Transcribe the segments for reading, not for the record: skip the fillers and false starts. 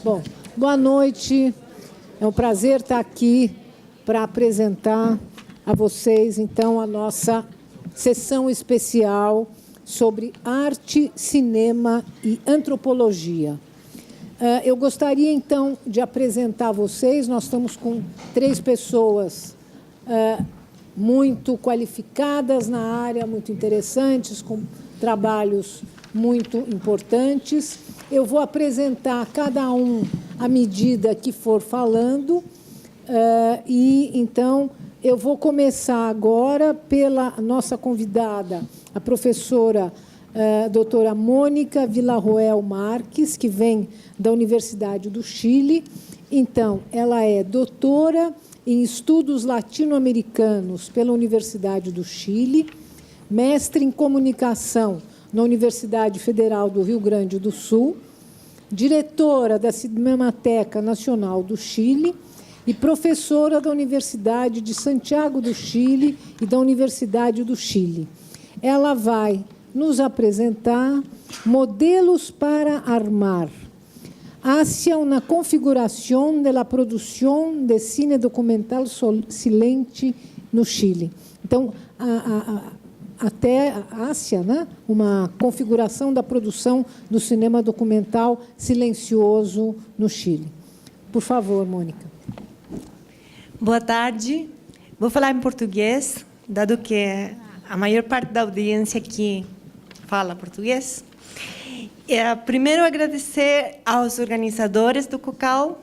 Bom, boa noite. É um prazer estar aqui para apresentar a vocês, então, a nossa sessão especial sobre arte, cinema e antropologia. Eu gostaria, então, de apresentar a vocês. Nós estamos com 3 pessoas muito qualificadas na área, muito interessantes, com trabalhos muito importantes. Eu vou apresentar cada um à medida que for falando, e, então, eu vou começar agora pela nossa convidada, a professora doutora Mônica Villarroel Marques, que vem da Universidade do Chile. Então, ela é doutora em Estudos Latino-Americanos pela Universidade do Chile, mestre em Comunicação na Universidade Federal do Rio Grande do Sul, diretora da Cinemateca Nacional do Chile e professora da Universidade de Santiago do Chile e da Universidade do Chile. Ela vai nos apresentar modelos para armar hacia una configuración de la producción de cine documental silente no Chile. Então, até a Ásia, né? Uma configuração da produção do cinema documental silencioso no Chile. Por favor, Mônica. Boa tarde. Vou falar em português, dado que a maior parte da audiência aqui fala português. Primeiro, agradecer aos organizadores do COCAL,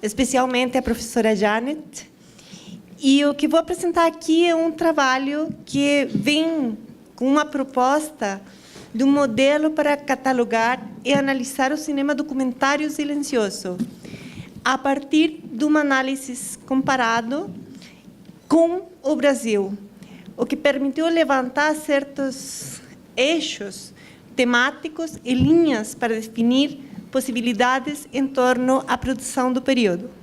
especialmente a professora Janet. E o que vou apresentar aqui é um trabalho que vem com uma proposta de um modelo para catalogar e analisar o cinema documentário silencioso, a partir de uma análise comparado com o Brasil, o que permitiu levantar certos eixos temáticos e linhas para definir possibilidades em torno à produção do período.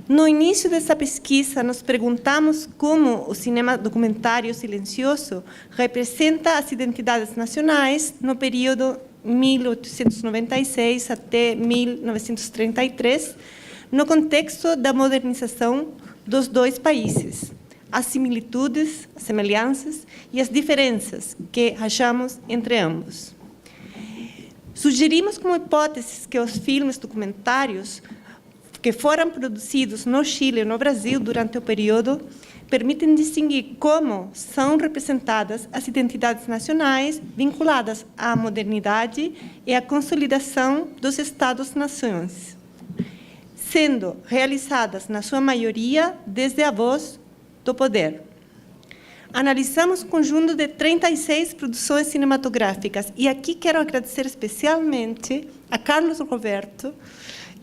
No início dessa pesquisa, nos perguntamos como o cinema documentário silencioso representa as identidades nacionais no período 1896 até 1933, no contexto da modernização dos dois países, as similitudes, as semelhanças e as diferenças que achamos entre ambos. Sugerimos como hipótese que os filmes documentários que foram produzidos no Chile e no Brasil durante o período permitem distinguir como são representadas as identidades nacionais vinculadas à modernidade e à consolidação dos Estados-nações, sendo realizadas, na sua maioria, desde a voz do poder. Analisamos um conjunto de 36 produções cinematográficas, e aqui quero agradecer especialmente a Carlos Roberto,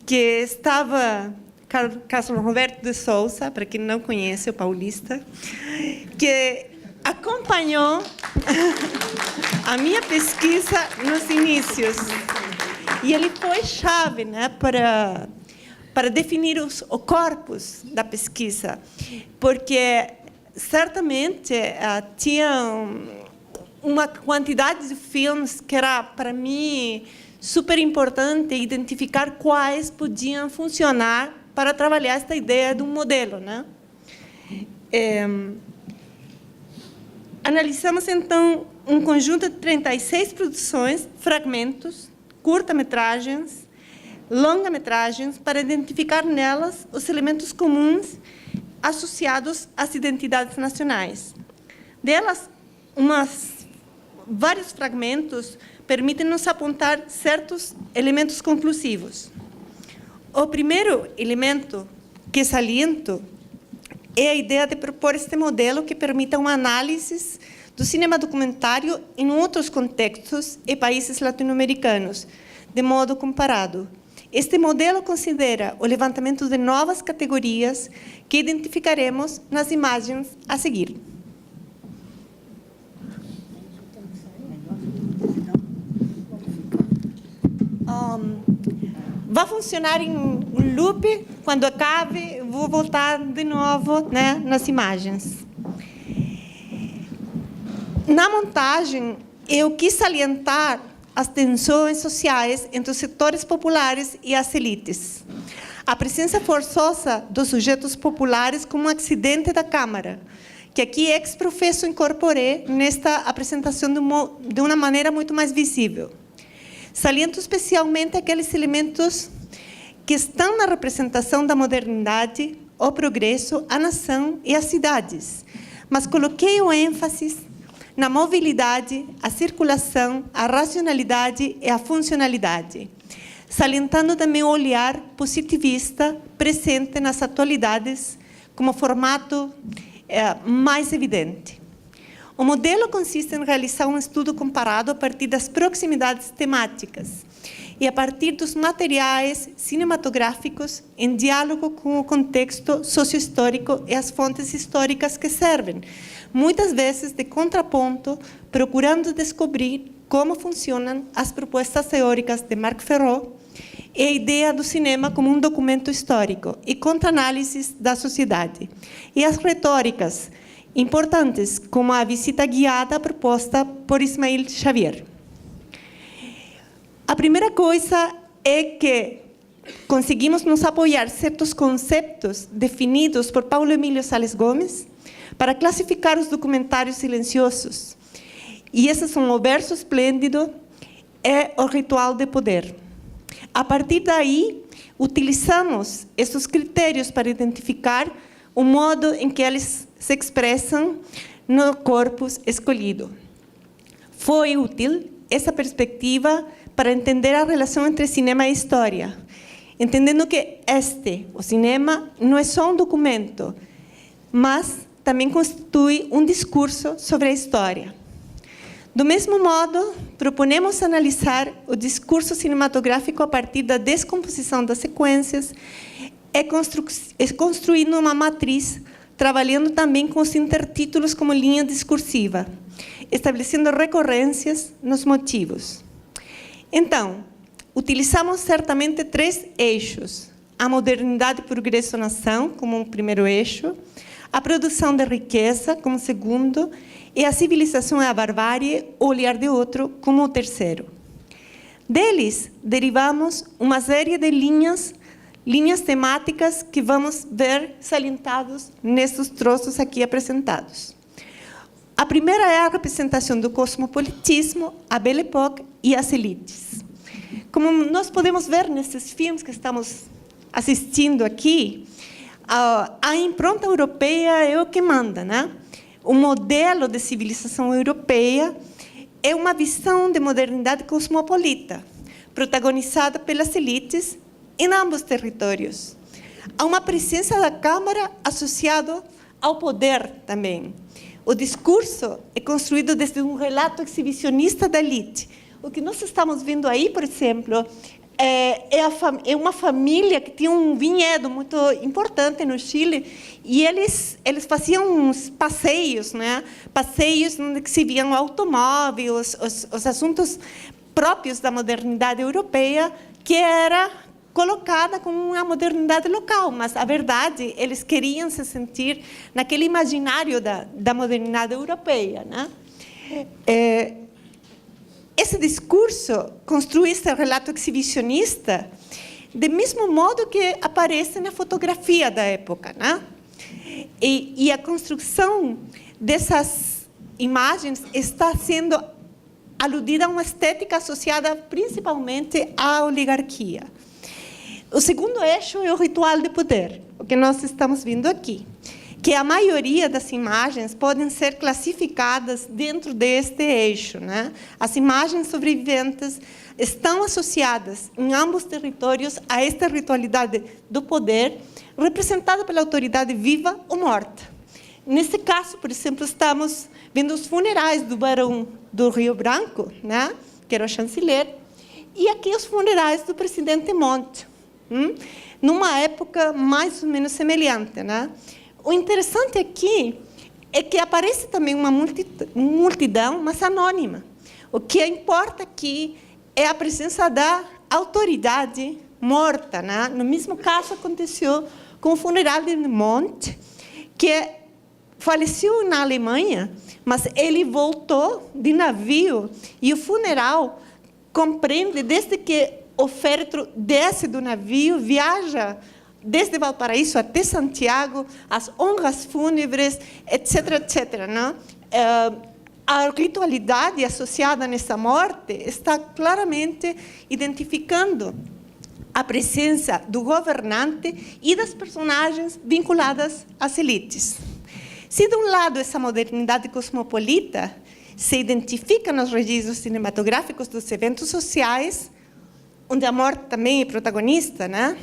que estava, Carlos Roberto de Souza, para quem não conhece, o paulista, que acompanhou a minha pesquisa nos inícios. E ele foi chave, né, para definir o corpus da pesquisa, porque certamente tinha uma quantidade de filmes que era, para mim, super importante identificar quais podiam funcionar para trabalhar esta ideia de um modelo, né? Analisamos, então, um conjunto de 36 produções, fragmentos, curta-metragens, longa-metragens, para identificar nelas os elementos comuns associados às identidades nacionais. Delas, vários fragmentos permitem-nos apontar certos elementos conclusivos. O primeiro elemento que saliento é a ideia de propor este modelo que permita uma análise do cinema documentário em outros contextos e países latino-americanos, de modo comparado. Este modelo considera o levantamento de novas categorias que identificaremos nas imagens a seguir. Vai funcionar em um loop. Quando acabe, vou voltar de novo, né, nas imagens. Na montagem, eu quis salientar as tensões sociais entre os setores populares e as elites. A presença forçosa dos sujeitos populares como um acidente da Câmara, que aqui ex-professo incorporei nesta apresentação de uma maneira muito mais visível. Saliento especialmente aqueles elementos que estão na representação da modernidade, o progresso, a nação e as cidades, mas coloquei o ênfase na mobilidade, a circulação, a racionalidade e a funcionalidade, salientando também o olhar positivista presente nas atualidades como formato mais evidente. O modelo consiste em realizar um estudo comparado a partir das proximidades temáticas e a partir dos materiais cinematográficos em diálogo com o contexto sociohistórico e as fontes históricas que servem, muitas vezes de contraponto, procurando descobrir como funcionam as propostas teóricas de Marc Ferrot e a ideia do cinema como um documento histórico e contra-análises da sociedade, e as retóricas importantes, como a visita guiada proposta por Ismail Xavier. A primeira coisa é que conseguimos nos apoiar certos conceitos definidos por Paulo Emílio Sales Gomes para classificar os documentários silenciosos. E esses são o verso esplêndido e o ritual de poder. A partir daí, utilizamos esses critérios para identificar o modo em que eles se expressam no corpus escolhido. Foi útil essa perspectiva para entender a relação entre cinema e história, entendendo que o cinema, não é só um documento, mas também constitui um discurso sobre a história. Do mesmo modo, proponemos analisar o discurso cinematográfico a partir da descomposição das sequências e construindo uma matriz, trabalhando também com os intertítulos como linha discursiva, estabelecendo recorrências nos motivos. Então, utilizamos certamente 3 eixos: a modernidade, progresso, nação, como um primeiro eixo, a produção de riqueza, como segundo, e a civilização e a barbárie, o olhar de outro, como o terceiro. Deles, derivamos uma série de linhas temáticas que vamos ver salientados nesses troços aqui apresentados. A primeira é a representação do cosmopolitismo, a Belle Époque e as elites. Como nós podemos ver nesses filmes que estamos assistindo aqui, a impronta europeia é o que manda, né? O modelo de civilização europeia é uma visão de modernidade cosmopolita, protagonizada pelas elites em ambos territórios. Há uma presença da Câmara associada ao poder também. O discurso é construído desde um relato exibicionista da elite. O que nós estamos vendo aí, por exemplo, é uma família que tinha um vinhedo muito importante no Chile, e eles faziam uns passeios, né? Passeios onde se viam automóveis, os assuntos próprios da modernidade europeia, que era colocada como uma modernidade local, mas, a verdade, eles queriam se sentir naquele imaginário da modernidade europeia, né? Esse discurso construi esse relato exibicionista do mesmo modo que aparece na fotografia da época, né? E a construção dessas imagens está sendo aludida a uma estética associada principalmente à oligarquia. O segundo eixo é o ritual de poder, o que nós estamos vendo aqui, que a maioria das imagens podem ser classificadas dentro deste eixo, né? As imagens sobreviventes estão associadas em ambos territórios a esta ritualidade do poder, representada pela autoridade viva ou morta. Nesse caso, por exemplo, estamos vendo os funerais do barão do Rio Branco, né? Que era o chanceler, e aqui os funerais do presidente Montt, numa época mais ou menos semelhante, né? O interessante aqui é que aparece também uma multidão, mas anônima. O que importa aqui é a presença da autoridade morta, né? No mesmo caso aconteceu com o funeral de Montt, que faleceu na Alemanha, mas ele voltou de navio e o funeral compreende desde que o féretro desce do navio, viaja desde Valparaíso até Santiago, as honras fúnebres, etc., etc., não? A ritualidade associada nessa morte está claramente identificando a presença do governante e das personagens vinculadas às elites. Se, de um lado, essa modernidade cosmopolita se identifica nos registros cinematográficos dos eventos sociais, onde a morte também é protagonista, né?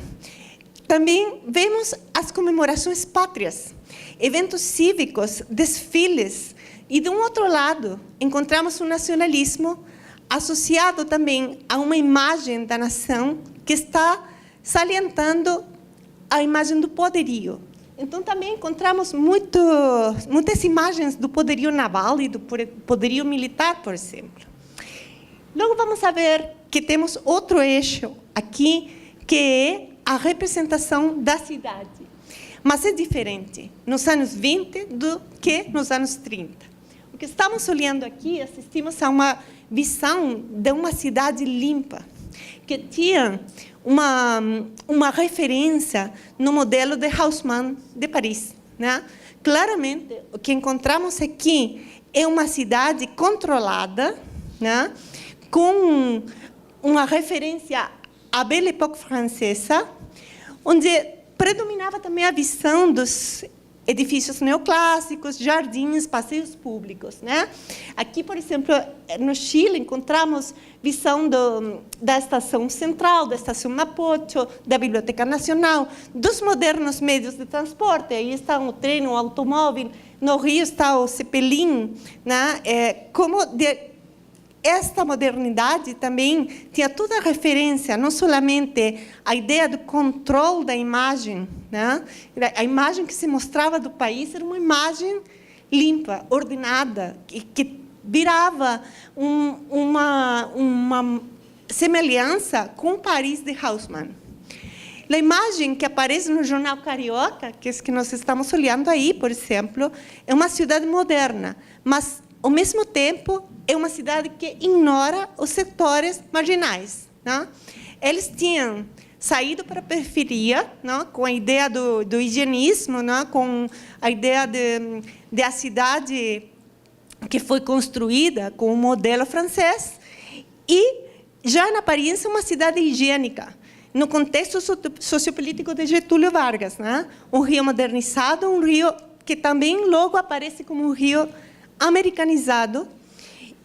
Também vemos as comemorações pátrias, eventos cívicos, desfiles, e, de um outro lado, encontramos um nacionalismo associado também a uma imagem da nação que está salientando a imagem do poderio. Então, também encontramos muitas imagens do poderio naval e do poderio militar, por exemplo. Logo, vamos a ver que temos outro eixo aqui, que é a representação da cidade. Mas é diferente nos anos 20 do que nos anos 30. O que estamos olhando aqui, assistimos a uma visão de uma cidade limpa, que tinha uma referência no modelo de Haussmann de Paris, né? Claramente, o que encontramos aqui é uma cidade controlada, né? Com uma referência à Belle Époque francesa, onde predominava também a visão dos edifícios neoclássicos, jardins, passeios públicos, né? Aqui, por exemplo, no Chile, encontramos visão da Estação Central, da Estação Mapocho, da Biblioteca Nacional, dos modernos meios de transporte. Aí está o trem, o automóvel. No Rio está o Zeppelin, né? Esta modernidade também tinha toda a referência, não somente a ideia do controle da imagem, né? A imagem que se mostrava do país era uma imagem limpa, ordenada, que virava uma semelhança com o Paris de Haussmann. A imagem que aparece no jornal Carioca, que é que nós estamos olhando aí, por exemplo, é uma cidade moderna, mas, ao mesmo tempo, é uma cidade que ignora os setores marginais, né? Eles tinham saído para a periferia, né, com a ideia do higienismo, né, com a ideia de a cidade que foi construída com o modelo francês, e, já na aparência, uma cidade higiênica, no contexto sociopolítico de Getúlio Vargas, né? Um Rio modernizado, um Rio que também logo aparece como um Rio americanizado,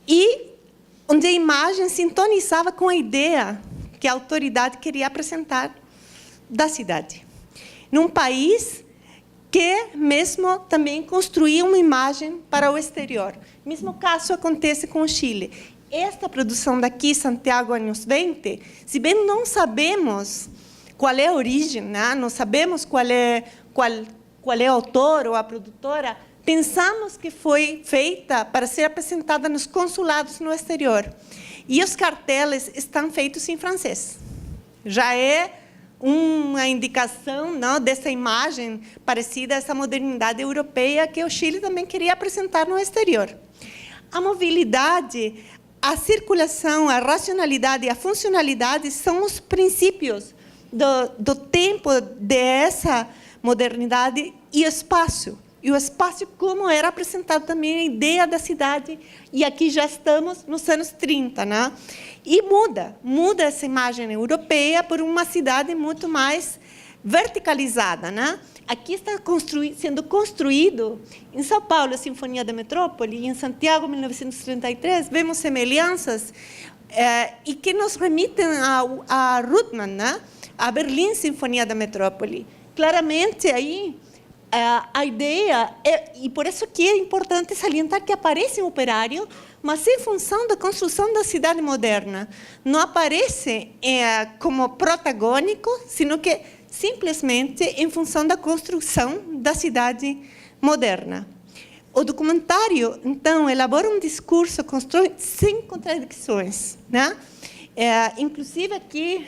e onde a imagem sintonizava com a ideia que a autoridade queria apresentar da cidade. Num país que mesmo também construía uma imagem para o exterior. O mesmo caso acontece com o Chile. Esta produção daqui, Santiago, anos 20, se bem não sabemos qual é a origem, né? Não sabemos qual é o autor ou a produtora, pensamos que foi feita para ser apresentada nos consulados no exterior. E os carteles estão feitos em francês. Já é uma indicação, não, dessa imagem parecida a essa modernidade europeia que o Chile também queria apresentar no exterior. A mobilidade, a circulação, a racionalidade e a funcionalidade são os princípios do tempo dessa modernidade e espaço. E o espaço, como era apresentado também a ideia da cidade, e aqui já estamos nos anos 30, né? E muda essa imagem europeia por uma cidade muito mais verticalizada, né? Aqui está sendo construído, em São Paulo, a Sinfonia da Metrópole, e em Santiago, 1933, vemos semelhanças e que nos remitem a Ruttmann, né? A Berlim, Sinfonia da Metrópole. Claramente, aí, a ideia, e por isso que é importante salientar que aparece um operário, mas em função da construção da cidade moderna. Não aparece como protagônico, sino que simplesmente em função da construção da cidade moderna. O documentário, então, elabora um discurso sem contradições, né? Inclusive, aqui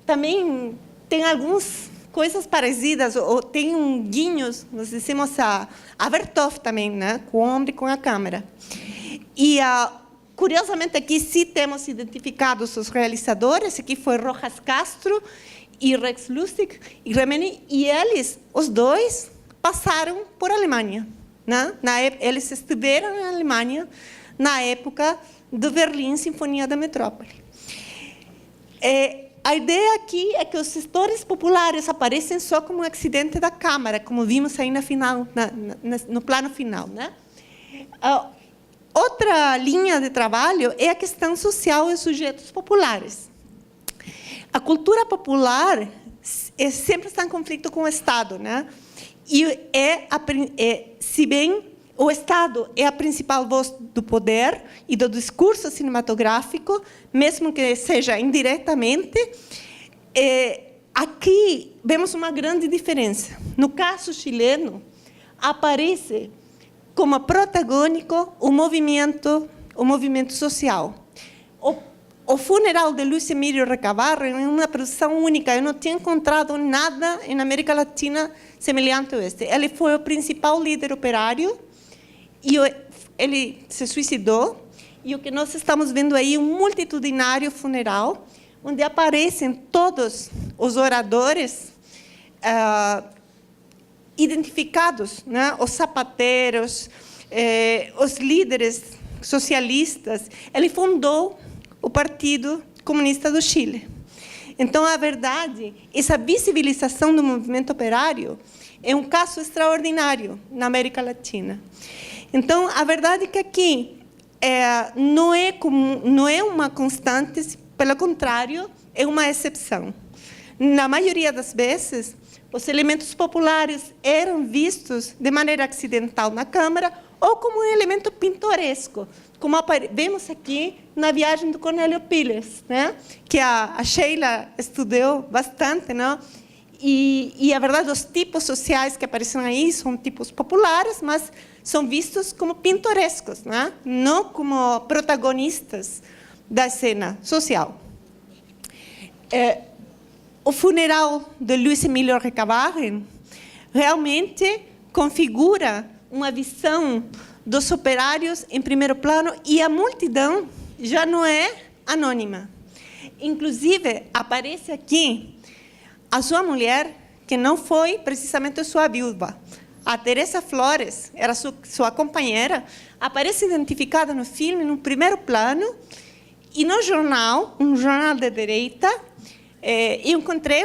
também tem algumas coisas parecidas, ou tem guinhos, nós dizemos a Vertov também, né? Com o homem com a câmera. E curiosamente, aqui sim temos identificados os realizadores. Aqui foi Rojas Castro e Rex Lustig e Remeni, e eles, os dois, passaram por Alemanha, né? Eles estiveram na Alemanha na época do Berlim Sinfonia da Metrópole. A ideia aqui é que os setores populares aparecem só como um acidente da Câmara, como vimos aí no plano final, né? Outra linha de trabalho é a questão social e sujeitos populares. A cultura popular sempre está em conflito com o Estado, né? E se bem o Estado é a principal voz do poder e do discurso cinematográfico, mesmo que seja indiretamente, aqui vemos uma grande diferença. No caso chileno, aparece como protagônico o movimento social. O funeral de Luiz Emílio Recabarren é uma produção única. Eu não tinha encontrado nada na América Latina semelhante a este. Ele foi o principal líder operário e ele se suicidou. E o que nós estamos vendo aí é um multitudinário funeral, onde aparecem todos os oradores identificados, né? Os sapateiros, os líderes socialistas. Ele fundou o Partido Comunista do Chile. Então, a verdade, essa visibilização do movimento operário é um caso extraordinário na América Latina. Então, a verdade é que aqui não é uma constante, pelo contrário, é uma exceção. Na maioria das vezes, os elementos populares eram vistos de maneira acidental na Câmara ou como um elemento pintoresco, como vemos aqui na viagem do Cornélio Pires, né? Que a Sheila estudou bastante, né? E, a verdade, os tipos sociais que aparecem aí são tipos populares, mas são vistos como pintorescos, né? Não como protagonistas da cena social. O funeral de Luiz Emílio Recabarren realmente configura uma visão dos operários em primeiro plano, e a multidão já não é anônima. Inclusive, aparece aqui a sua mulher, que não foi precisamente sua viúva. A Teresa Flores era sua companheira, aparece identificada no filme, no primeiro plano, e no jornal, um jornal de direita, eu encontrei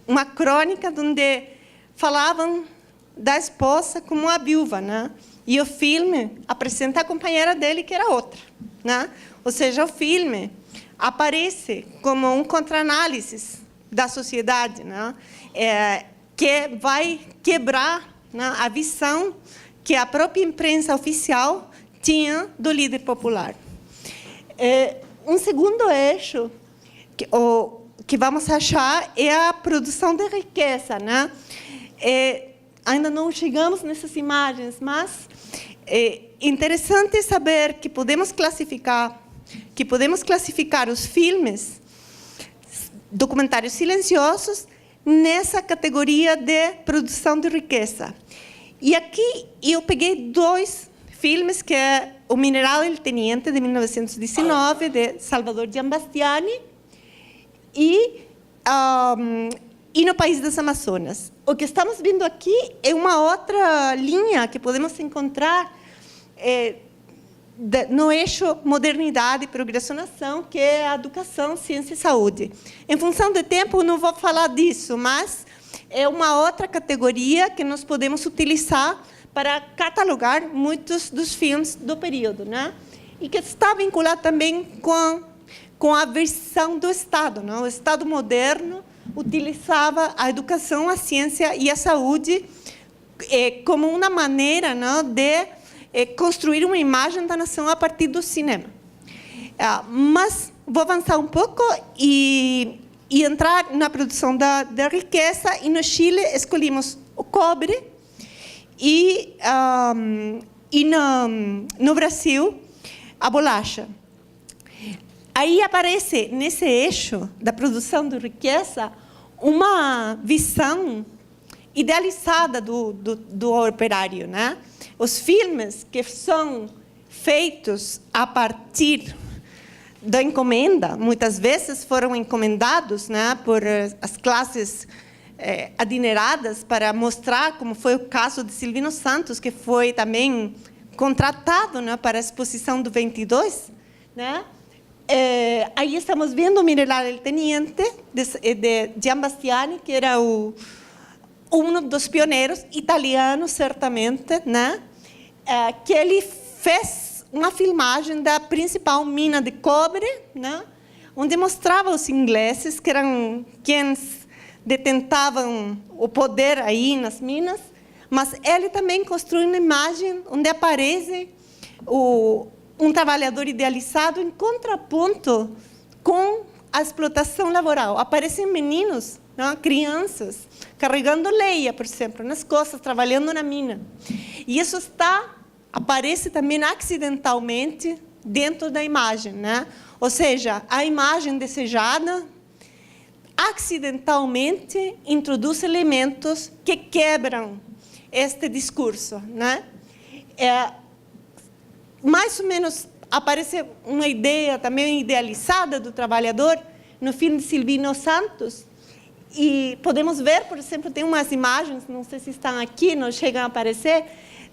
uma crônica onde falavam da esposa como a viúva, né? E o filme apresenta a companheira dele, que era outra, né? Ou seja, o filme aparece como um contra-análise da sociedade, né? Que vai quebrar, né, a visão que a própria imprensa oficial tinha do líder popular. Um segundo eixo que vamos achar é a produção de riqueza, né? Ainda não chegamos nessas imagens, mas é interessante saber que podemos classificar os filmes, documentários silenciosos, nessa categoria de produção de riqueza. E aqui eu peguei 2 filmes, que é O Mineral El Teniente, de 1919, de Salvador Giambastiani, e No País das Amazonas. O que estamos vendo aqui é uma outra linha que podemos encontrar no eixo modernidade e progressão, que é a educação, ciência e saúde. Em função do tempo, eu não vou falar disso, mas é uma outra categoria que nós podemos utilizar para catalogar muitos dos filmes do período, né? E que está vinculado também com a versão do Estado, né? O Estado moderno utilizava a educação, a ciência e a saúde como uma maneira, né, de construir uma imagem da nação a partir do cinema. Mas vou avançar um pouco e entrar na produção da riqueza. E no Chile escolhemos o cobre e no Brasil a bolacha. Aí aparece, nesse eixo da produção de riqueza, uma visão idealizada do operário, né? Os filmes que são feitos a partir da encomenda, muitas vezes foram encomendados, né, por as classes adineradas para mostrar, como foi o caso de Silvino Santos, que foi também contratado, né, para a exposição do 22, né? Aí estamos vendo o Mineral El Teniente, de Gian Bastiani, que era um dos pioneiros, italiano, certamente, né? Que ele fez uma filmagem da principal mina de cobre, né? Onde mostrava os ingleses, que eram quem detentavam o poder aí nas minas, mas ele também construiu uma imagem onde aparece um trabalhador idealizado em contraponto com a explotação laboral. Aparecem meninos, não? Crianças, carregando lenha, por exemplo, nas costas, trabalhando na mina. E isso aparece também acidentalmente dentro da imagem, né? Ou seja, a imagem desejada acidentalmente introduz elementos que quebram este discurso, né? Mais ou menos aparece uma ideia também idealizada do trabalhador no filme de Silvino Santos, e podemos ver, por exemplo, tem umas imagens, não sei se estão aqui, não chegam a aparecer,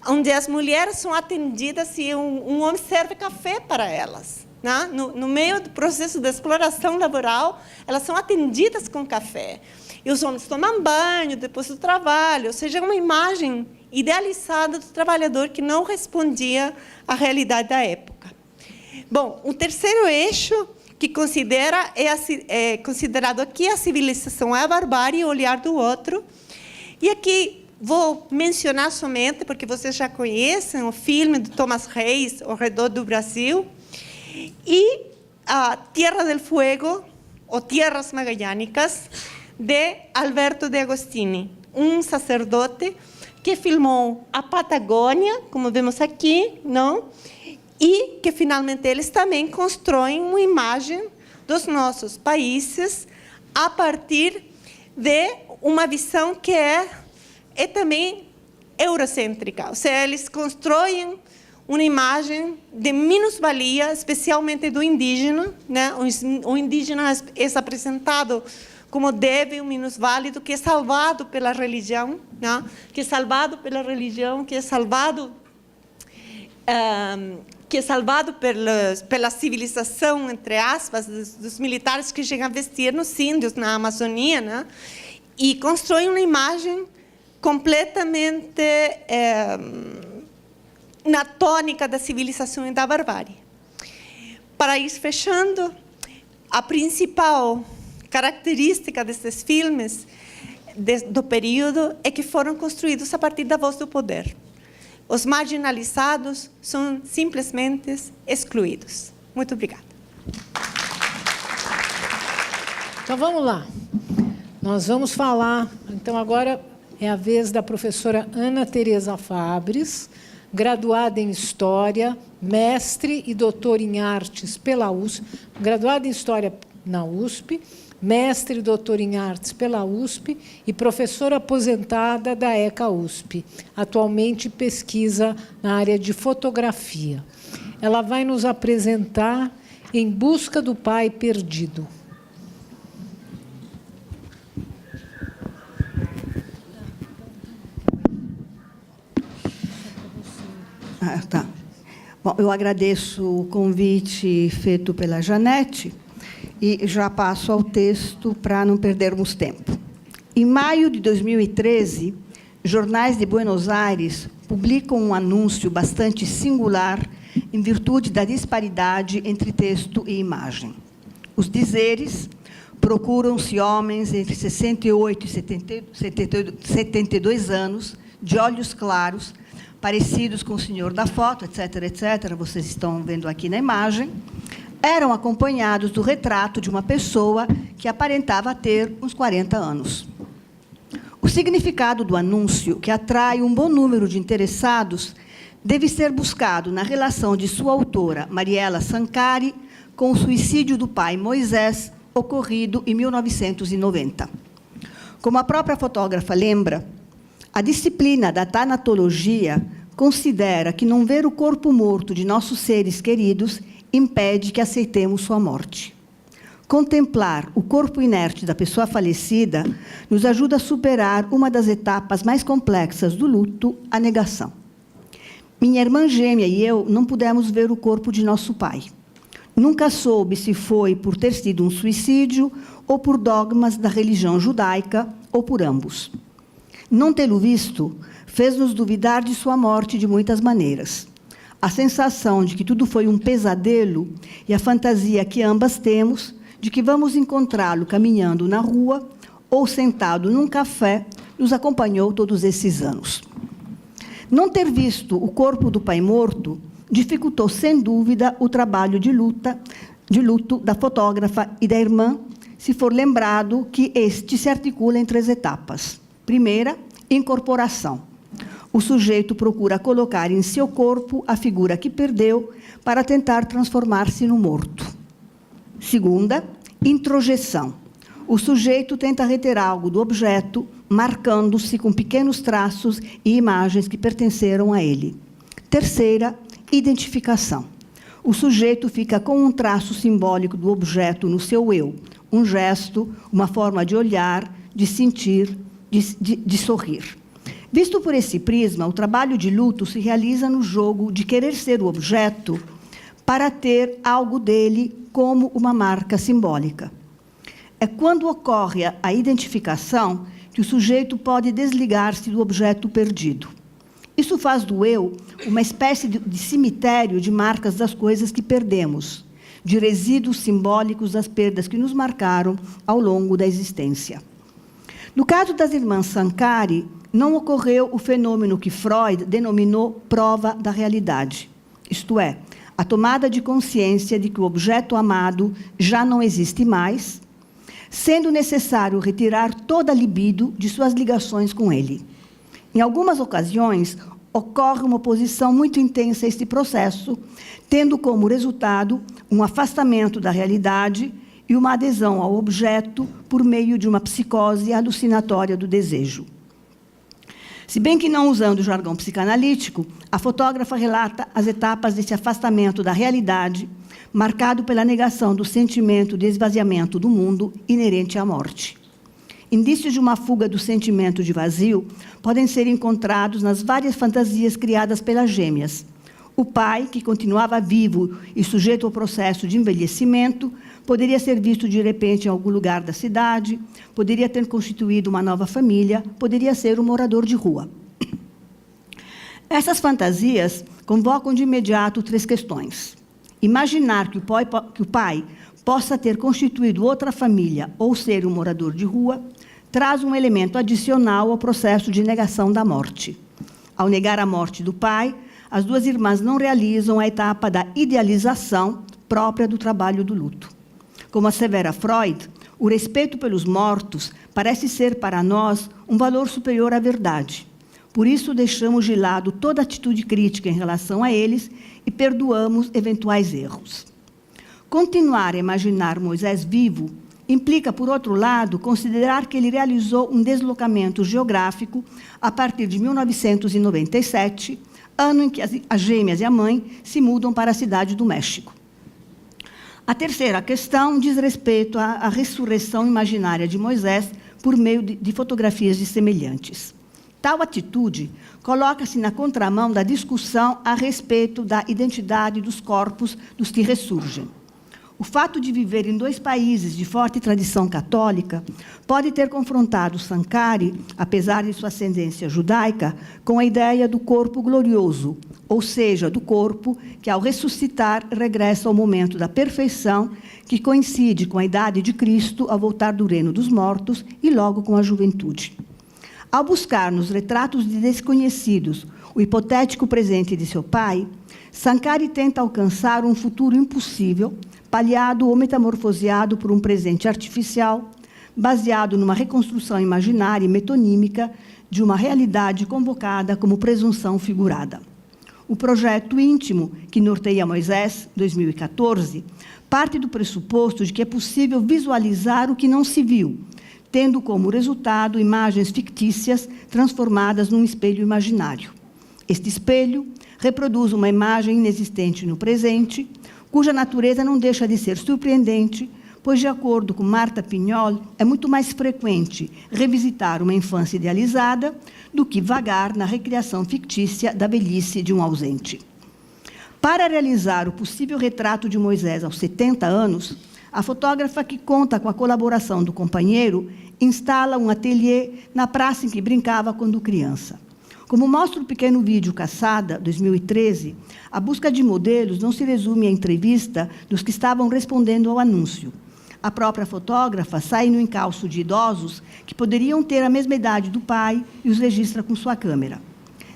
onde as mulheres são atendidas e um homem serve café para elas. Né? No meio do processo de exploração laboral, elas são atendidas com café. E os homens tomam banho depois do trabalho, ou seja, uma imagem idealizada do trabalhador que não respondia à realidade da época. Bom, o terceiro eixo que é considerado aqui a civilização é a barbárie, o olhar do outro. E aqui vou mencionar somente, porque vocês já conhecem o filme de Tomás Reis, O Redor do Brasil, e a Tierra del Fuego, ou Tierras Magalhãnicas, de Alberto de Agostini, um sacerdote que filmou a Patagônia, como vemos aqui, não? E que, finalmente, eles também constroem uma imagem dos nossos países a partir de uma visão que é também eurocêntrica. Ou seja, eles constroem uma imagem de minusvalia, especialmente do indígena, né? O indígena é apresentado como débil, minusválido, que é salvado pela religião, né? Que é salvado pela religião, que é salvado pela civilização, entre aspas, dos militares que chegam a vestir nos índios, na Amazônia, né? E constroem uma imagem completamente na tônica da civilização e da barbárie. Para ir fechando, a principal característica desses filmes do período é que foram construídos a partir da voz do poder. Os marginalizados são simplesmente excluídos. Muito obrigada. Então, vamos lá. Nós vamos falar, então, agora é a vez da professora Ana Tereza Fabres, graduada em História, mestre e doutora em Artes pela USP, graduada em História na USP, mestre e doutora em Artes pela USP e professora aposentada da ECA USP. Atualmente pesquisa na área de fotografia. Ela vai nos apresentar Em Busca do Pai Perdido. Tá. Bom, eu agradeço o convite feito pela Janete e já passo ao texto para não perdermos tempo. Em maio de 2013, jornais de Buenos Aires publicam um anúncio bastante singular em virtude da disparidade entre texto e imagem. Os dizeres: procuram-se homens entre 68 e 72 anos, de olhos claros, parecidos com o senhor da foto, etc., etc., vocês estão vendo aqui na imagem, eram acompanhados do retrato de uma pessoa que aparentava ter uns 40 anos. O significado do anúncio, que atrai um bom número de interessados, deve ser buscado na relação de sua autora, Mariela Sancari, com o suicídio do pai Moisés, ocorrido em 1990. Como a própria fotógrafa lembra, a disciplina da tanatologia considera que não ver o corpo morto de nossos seres queridos impede que aceitemos sua morte. Contemplar o corpo inerte da pessoa falecida nos ajuda a superar uma das etapas mais complexas do luto, a negação. Minha irmã gêmea e eu não pudemos ver o corpo de nosso pai. Nunca soube se foi por ter sido um suicídio ou por dogmas da religião judaica ou por ambos. Não tê-lo visto fez-nos duvidar de sua morte de muitas maneiras. A sensação de que tudo foi um pesadelo e a fantasia que ambas temos de que vamos encontrá-lo caminhando na rua ou sentado num café nos acompanhou todos esses anos. Não ter visto o corpo do pai morto dificultou, sem dúvida, o trabalho de luto da fotógrafa e da irmã, se for lembrado que este se articula em 3 etapas. Primeira, incorporação. O sujeito procura colocar em seu corpo a figura que perdeu para tentar transformar-se no morto. Segunda, introjeção. O sujeito tenta reter algo do objeto, marcando-se com pequenos traços e imagens que pertenceram a ele. Terceira, identificação. O sujeito fica com um traço simbólico do objeto no seu eu, um gesto, uma forma de olhar, de sentir, de sorrir. Visto por esse prisma, o trabalho de luto se realiza no jogo de querer ser o objeto para ter algo dele como uma marca simbólica. É quando ocorre a identificação que o sujeito pode desligar-se do objeto perdido. Isso faz do eu uma espécie de cemitério de marcas das coisas que perdemos, de resíduos simbólicos das perdas que nos marcaram ao longo da existência. No caso das irmãs Sankari, não ocorreu o fenômeno que Freud denominou prova da realidade, isto é, a tomada de consciência de que o objeto amado já não existe mais, sendo necessário retirar toda a libido de suas ligações com ele. Em algumas ocasiões, ocorre uma oposição muito intensa a este processo, tendo como resultado um afastamento da realidade e uma adesão ao objeto por meio de uma psicose alucinatória do desejo. Se bem que não usando o jargão psicanalítico, a fotógrafa relata as etapas desse afastamento da realidade, marcado pela negação do sentimento de esvaziamento do mundo inerente à morte. Indícios de uma fuga do sentimento de vazio podem ser encontrados nas várias fantasias criadas pelas gêmeas. O pai, que continuava vivo e sujeito ao processo de envelhecimento, poderia ser visto de repente em algum lugar da cidade, poderia ter constituído uma nova família, poderia ser um morador de rua. Essas fantasias convocam de imediato 3 questões. Imaginar que o pai possa ter constituído outra família ou ser um morador de rua traz um elemento adicional ao processo de negação da morte. Ao negar a morte do pai, as 2 irmãs não realizam a etapa da idealização própria do trabalho do luto. Como assevera Freud, o respeito pelos mortos parece ser para nós um valor superior à verdade. Por isso, deixamos de lado toda atitude crítica em relação a eles e perdoamos eventuais erros. Continuar a imaginar Moisés vivo implica, por outro lado, considerar que ele realizou um deslocamento geográfico a partir de 1997, ano em que as gêmeas e a mãe se mudam para a cidade do México. A terceira questão diz respeito à ressurreição imaginária de Moisés por meio de fotografias de semelhantes. Tal atitude coloca-se na contramão da discussão a respeito da identidade dos corpos dos que ressurgem. O fato de viver em 2 países de forte tradição católica pode ter confrontado Sankari, apesar de sua ascendência judaica, com a ideia do corpo glorioso, ou seja, do corpo que, ao ressuscitar, regressa ao momento da perfeição, que coincide com a idade de Cristo ao voltar do reino dos mortos e logo com a juventude. Ao buscar nos retratos de desconhecidos o hipotético presente de seu pai, Sankari tenta alcançar um futuro impossível, paliado ou metamorfoseado por um presente artificial, baseado numa reconstrução imaginária e metonímica de uma realidade convocada como presunção figurada. O projeto íntimo que norteia Moisés, 2014, parte do pressuposto de que é possível visualizar o que não se viu, tendo como resultado imagens fictícias transformadas num espelho imaginário. Este espelho reproduz uma imagem inexistente no presente, cuja natureza não deixa de ser surpreendente, pois, de acordo com Marta Pignol, é muito mais frequente revisitar uma infância idealizada do que vagar na recriação fictícia da velhice de um ausente. Para realizar o possível retrato de Moisés aos 70 anos, a fotógrafa, que conta com a colaboração do companheiro, instala um ateliê na praça em que brincava quando criança. Como mostra o pequeno vídeo Caçada, 2013, a busca de modelos não se resume à entrevista dos que estavam respondendo ao anúncio. A própria fotógrafa sai no encalço de idosos que poderiam ter a mesma idade do pai e os registra com sua câmera.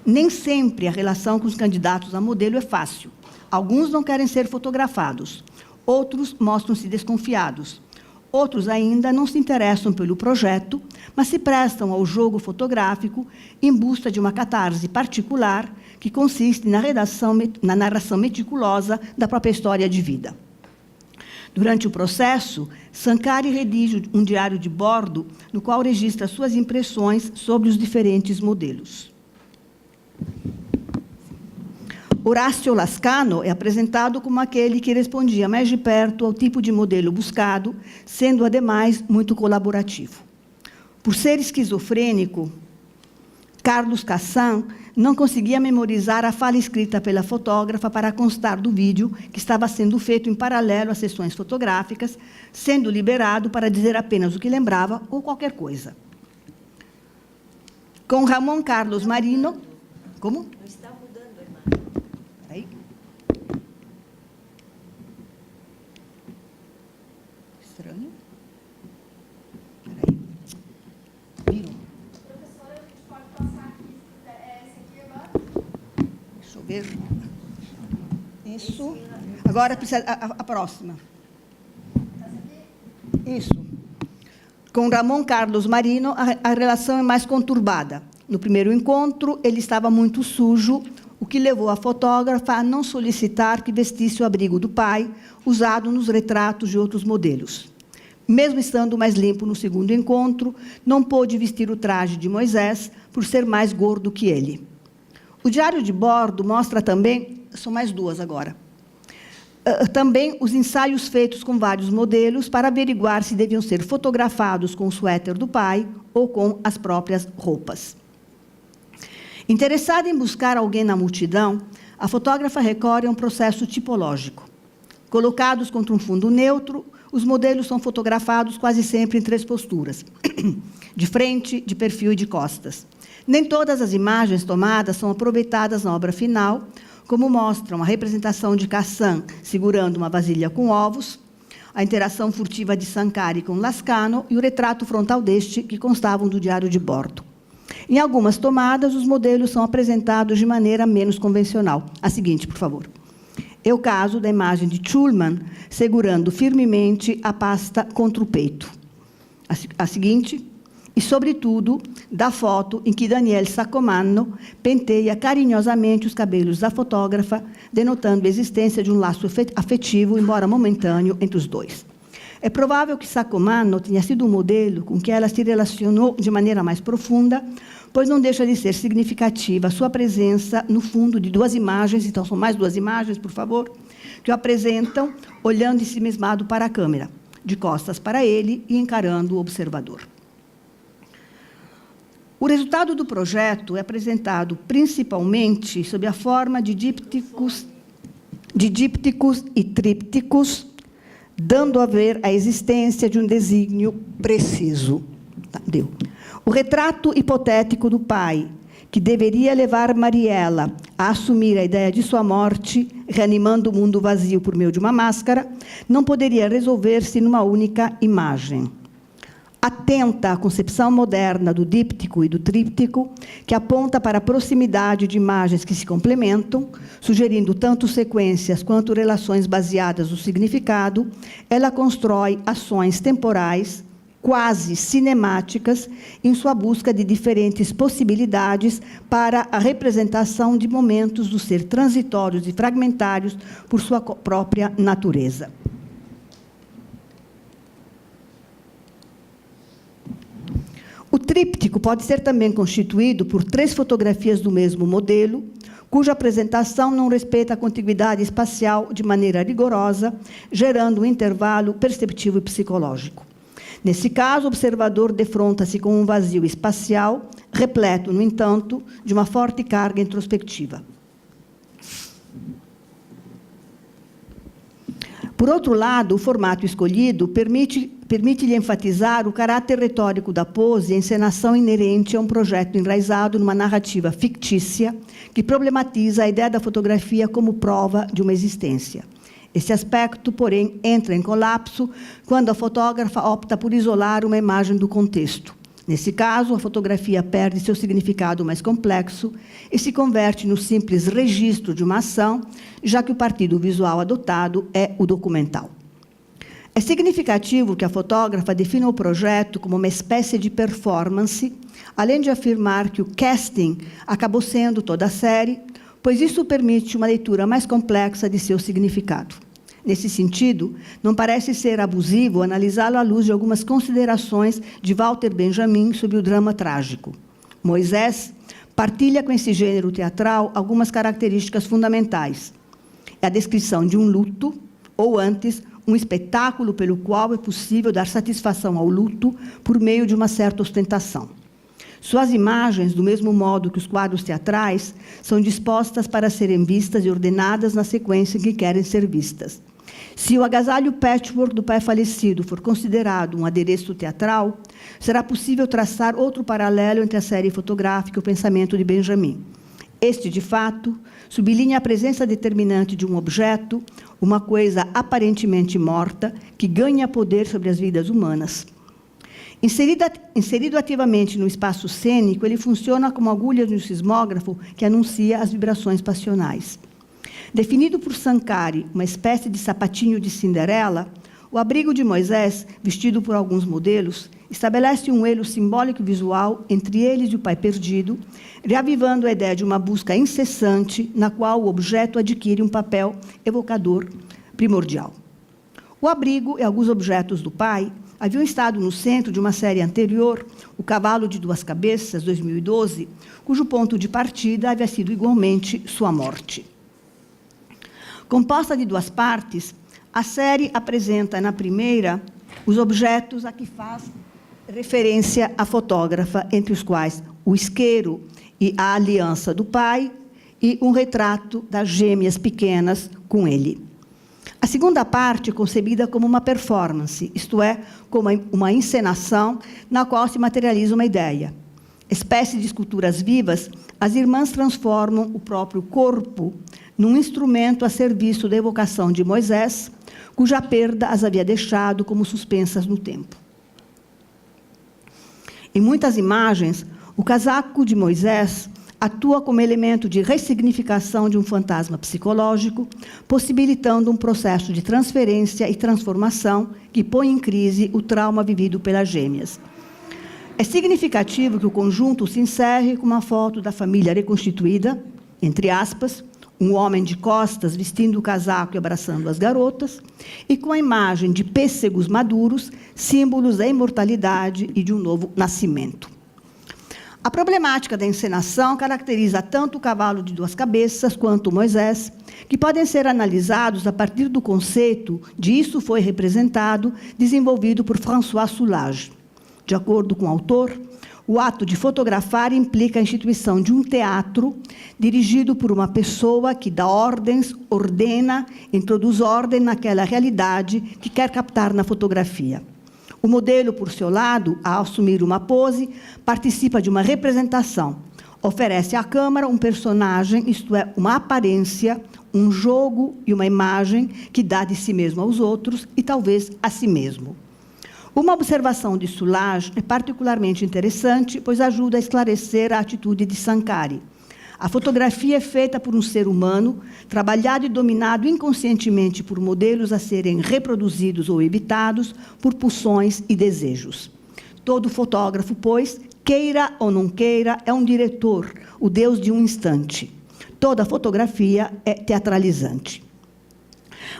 Nem sempre a relação com os candidatos a modelo é fácil. Alguns não querem ser fotografados, outros mostram-se desconfiados. Outros ainda não se interessam pelo projeto, mas se prestam ao jogo fotográfico em busca de uma catarse particular que consiste na narração meticulosa da própria história de vida. Durante o processo, Sankari redige um diário de bordo no qual registra suas impressões sobre os diferentes modelos. Horácio Lascano é apresentado como aquele que respondia mais de perto ao tipo de modelo buscado, sendo, ademais, muito colaborativo. Por ser esquizofrênico, Carlos Cassan não conseguia memorizar a fala escrita pela fotógrafa para constar do vídeo que estava sendo feito em paralelo às sessões fotográficas, sendo liberado para dizer apenas o que lembrava ou qualquer coisa. Com Ramon Carlos Marino... Como? Aí. Estranho. Peraí. Viram? Professora, a gente pode passar aqui, se quiser. Esse aqui agora? Deixa eu ver. Isso. Agora precisa a próxima. Isso. Com Ramon Carlos Marino, a relação é mais conturbada. No primeiro encontro, ele estava muito sujo, o que levou a fotógrafa a não solicitar que vestisse o abrigo do pai, usado nos retratos de outros modelos. Mesmo estando mais limpo no segundo encontro, não pôde vestir o traje de Moisés, por ser mais gordo que ele. O diário de bordo mostra também... São mais duas agora. Também os ensaios feitos com vários modelos para averiguar se deviam ser fotografados com o suéter do pai ou com as próprias roupas. Interessada em buscar alguém na multidão, a fotógrafa recorre a um processo tipológico. Colocados contra um fundo neutro, os modelos são fotografados quase sempre em 3 posturas, de frente, de perfil e de costas. Nem todas as imagens tomadas são aproveitadas na obra final, como mostram a representação de Cassan segurando uma vasilha com ovos, a interação furtiva de Sankari com Lascano e o retrato frontal deste, que constavam do diário de bordo. Em algumas tomadas, os modelos são apresentados de maneira menos convencional. A seguinte, por favor. É o caso da imagem de Schulman segurando firmemente a pasta contra o peito. A seguinte, e, sobretudo, da foto em que Daniel Saccomanno penteia carinhosamente os cabelos da fotógrafa, denotando a existência de um laço afetivo, embora momentâneo, entre os dois. É provável que Saccomanno tenha sido um modelo com que ela se relacionou de maneira mais profunda, pois não deixa de ser significativa a sua presença no fundo de 2 imagens, então são mais 2 imagens, por favor, que o apresentam olhando ensimismado para a câmera, de costas para ele e encarando o observador. O resultado do projeto é apresentado principalmente sob a forma de dípticos e trípticos, dando a ver a existência de um desígnio preciso. Tá, deu. O retrato hipotético do pai, que deveria levar Mariela a assumir a ideia de sua morte, reanimando o mundo vazio por meio de uma máscara, não poderia resolver-se numa única imagem. Atenta à concepção moderna do díptico e do tríptico, que aponta para a proximidade de imagens que se complementam, sugerindo tanto sequências quanto relações baseadas no significado, ela constrói ações temporais, quase cinemáticas, em sua busca de diferentes possibilidades para a representação de momentos do ser transitórios e fragmentários por sua própria natureza. O tríptico pode ser também constituído por 3 fotografias do mesmo modelo, cuja apresentação não respeita a contiguidade espacial de maneira rigorosa, gerando um intervalo perceptivo e psicológico. Nesse caso, o observador defronta-se com um vazio espacial, repleto, no entanto, de uma forte carga introspectiva. Por outro lado, o formato escolhido permite-lhe enfatizar o caráter retórico da pose e a encenação inerente a um projeto enraizado numa narrativa fictícia que problematiza a ideia da fotografia como prova de uma existência. Esse aspecto, porém, entra em colapso quando a fotógrafa opta por isolar uma imagem do contexto. Nesse caso, a fotografia perde seu significado mais complexo e se converte no simples registro de uma ação, já que o partido visual adotado é o documental. É significativo que a fotógrafa defina o projeto como uma espécie de performance, além de afirmar que o casting acabou sendo toda a série, pois isso permite uma leitura mais complexa de seu significado. Nesse sentido, não parece ser abusivo analisá-lo à luz de algumas considerações de Walter Benjamin sobre o drama trágico. Moisés partilha com esse gênero teatral algumas características fundamentais. É a descrição de um luto, ou antes, um espetáculo pelo qual é possível dar satisfação ao luto por meio de uma certa ostentação. Suas imagens, do mesmo modo que os quadros teatrais, são dispostas para serem vistas e ordenadas na sequência em que querem ser vistas. Se o agasalho patchwork do pai falecido for considerado um adereço teatral, será possível traçar outro paralelo entre a série fotográfica e o pensamento de Benjamin. Este, de fato, sublinha a presença determinante de um objeto, uma coisa aparentemente morta, que ganha poder sobre as vidas humanas. Inserido ativamente no espaço cênico, ele funciona como agulha de um sismógrafo que anuncia as vibrações passionais. Definido por Sankara uma espécie de sapatinho de Cinderela, o abrigo de Moisés, vestido por alguns modelos, estabelece um elo simbólico e visual entre eles e o pai perdido, reavivando a ideia de uma busca incessante na qual o objeto adquire um papel evocador primordial. O abrigo e alguns objetos do pai haviam estado no centro de uma série anterior, O Cavalo de Duas Cabeças, 2012, cujo ponto de partida havia sido igualmente sua morte. Composta de duas partes, a série apresenta, na primeira, os objetos a que faz referência a fotógrafa, entre os quais o isqueiro e a aliança do pai, e um retrato das gêmeas pequenas com ele. A segunda parte é concebida como uma performance, isto é, como uma encenação na qual se materializa uma ideia. Espécie de esculturas vivas, as irmãs transformam o próprio corpo num instrumento a serviço da evocação de Moisés, cuja perda as havia deixado como suspensas no tempo. Em muitas imagens, o casaco de Moisés atua como elemento de ressignificação de um fantasma psicológico, possibilitando um processo de transferência e transformação que põe em crise o trauma vivido pelas gêmeas. É significativo que o conjunto se encerre com uma foto da família reconstituída, entre aspas, um homem de costas vestindo o casaco e abraçando as garotas, e com a imagem de pêssegos maduros, símbolos da imortalidade e de um novo nascimento. A problemática da encenação caracteriza tanto o Cavalo de Duas Cabeças quanto Moisés, que podem ser analisados a partir do conceito de isso foi representado, desenvolvido por François Soulage. De acordo com o autor, o ato de fotografar implica a instituição de um teatro dirigido por uma pessoa que dá ordens, ordena, introduz ordem naquela realidade que quer captar na fotografia. O modelo, por seu lado, ao assumir uma pose, participa de uma representação, oferece à câmara um personagem, isto é, uma aparência, um jogo e uma imagem que dá de si mesmo aos outros e talvez a si mesmo. Uma observação de Soulage é particularmente interessante, pois ajuda a esclarecer a atitude de Sankara. A fotografia é feita por um ser humano, trabalhado e dominado inconscientemente por modelos a serem reproduzidos ou evitados por pulsões e desejos. Todo fotógrafo, pois, queira ou não queira, é um diretor, o Deus de um instante. Toda fotografia é teatralizante.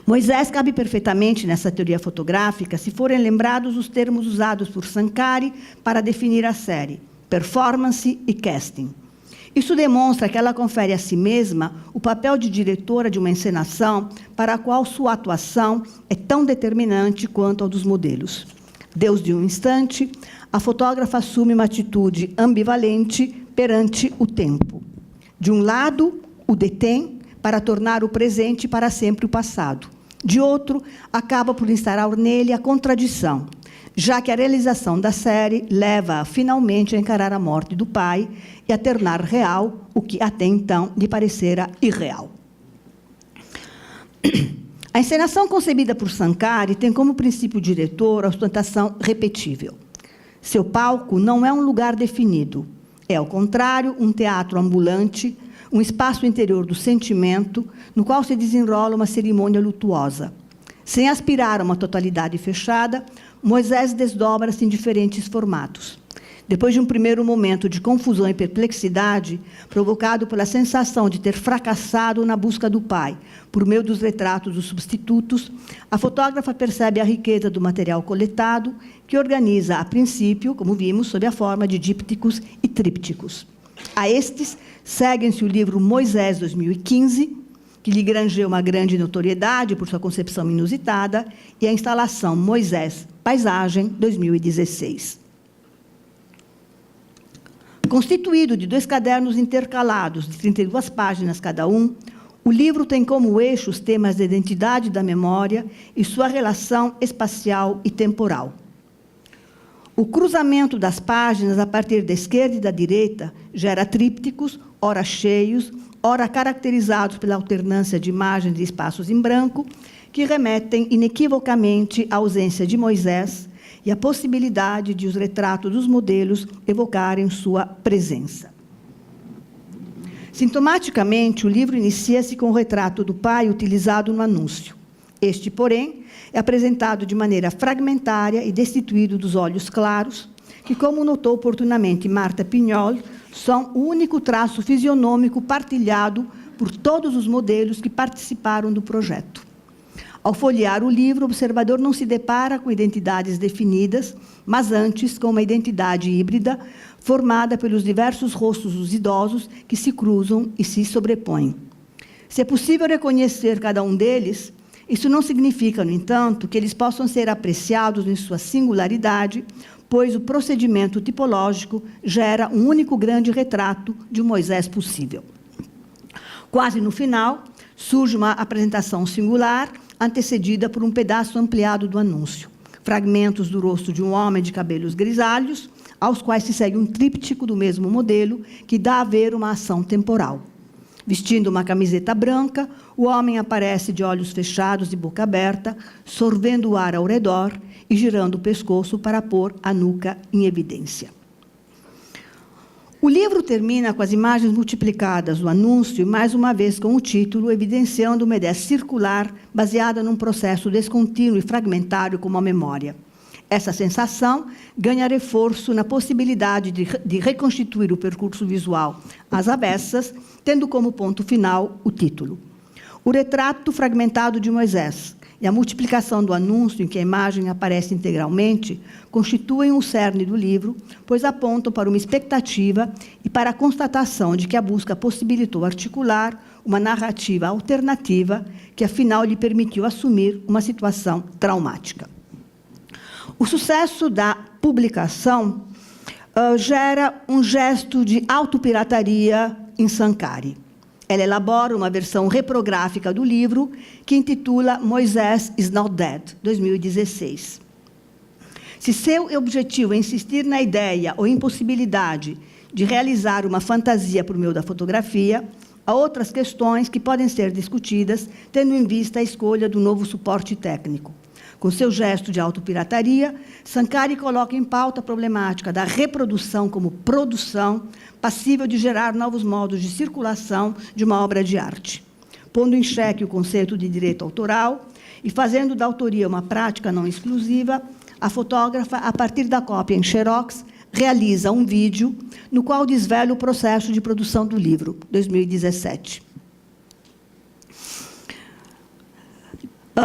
Moisés cabe perfeitamente nessa teoria fotográfica se forem lembrados os termos usados por Sankara para definir a série, performance e casting. Isso demonstra que ela confere a si mesma o papel de diretora de uma encenação para a qual sua atuação é tão determinante quanto ao dos modelos. Deus de um instante, a fotógrafa assume uma atitude ambivalente perante o tempo. De um lado, o detém para tornar o presente para sempre o passado. De outro, acaba por instaurar nele a contradição, já que a realização da série leva-a finalmente a encarar a morte do pai e a tornar real o que até então lhe parecera irreal. A encenação concebida por Sankari tem como princípio diretor a ostentação repetível. Seu palco não é um lugar definido, é, ao contrário, um teatro ambulante, um espaço interior do sentimento, no qual se desenrola uma cerimônia lutuosa. Sem aspirar a uma totalidade fechada, Moisés desdobra-se em diferentes formatos. Depois de um primeiro momento de confusão e perplexidade, provocado pela sensação de ter fracassado na busca do pai, por meio dos retratos dos substitutos, a fotógrafa percebe a riqueza do material coletado, que organiza, a princípio, como vimos, sob a forma de dípticos e trípticos. A estes seguem-se o livro Moisés 2015, que lhe granjeou uma grande notoriedade por sua concepção inusitada, e a instalação Moisés Paisagem 2016. Constituído de 2 cadernos intercalados, de 32 páginas cada um, o livro tem como eixo os temas da identidade da memória e sua relação espacial e temporal. O cruzamento das páginas, a partir da esquerda e da direita, gera trípticos, ora cheios, ora caracterizados pela alternância de imagens e espaços em branco, que remetem inequivocamente à ausência de Moisés e à possibilidade de os retratos dos modelos evocarem sua presença. Sintomaticamente, o livro inicia-se com o retrato do pai utilizado no anúncio. Este, porém, é apresentado de maneira fragmentária e destituído dos olhos claros, que, como notou oportunamente Marta Pignol, são o único traço fisionômico partilhado por todos os modelos que participaram do projeto. Ao folhear o livro, o observador não se depara com identidades definidas, mas antes com uma identidade híbrida, formada pelos diversos rostos dos idosos que se cruzam e se sobrepõem. Se é possível reconhecer cada um deles, isso não significa, no entanto, que eles possam ser apreciados em sua singularidade, pois o procedimento tipológico gera um único grande retrato de um Moisés possível. Quase no final, surge uma apresentação singular, antecedida por um pedaço ampliado do anúncio. Fragmentos do rosto de um homem de cabelos grisalhos, aos quais se segue um tríptico do mesmo modelo, que dá a ver uma ação temporal. Vestindo uma camiseta branca, o homem aparece de olhos fechados e boca aberta, sorvendo o ar ao redor e girando o pescoço para pôr a nuca em evidência. O livro termina com as imagens multiplicadas do anúncio e, mais uma vez, com o título, evidenciando uma ideia circular baseada num processo descontínuo e fragmentário como a memória. Essa sensação ganha reforço na possibilidade de reconstituir o percurso visual às avessas, tendo como ponto final o título. O retrato fragmentado de Moisés e a multiplicação do anúncio, em que a imagem aparece integralmente, constituem o cerne do livro, pois apontam para uma expectativa e para a constatação de que a busca possibilitou articular uma narrativa alternativa que, afinal, lhe permitiu assumir uma situação traumática. O sucesso da publicação gera um gesto de autopirataria em Sankari. Ela elabora uma versão reprográfica do livro, que intitula Moisés is Not Dead, 2016. Se seu objetivo é insistir na ideia ou impossibilidade de realizar uma fantasia por meio da fotografia, há outras questões que podem ser discutidas, tendo em vista a escolha do novo suporte técnico. Com seu gesto de autopirataria, Sankari coloca em pauta a problemática da reprodução como produção, passível de gerar novos modos de circulação de uma obra de arte. Pondo em xeque o conceito de direito autoral e fazendo da autoria uma prática não exclusiva, a fotógrafa, a partir da cópia em xerox, realiza um vídeo no qual desvela o processo de produção do livro, 2017.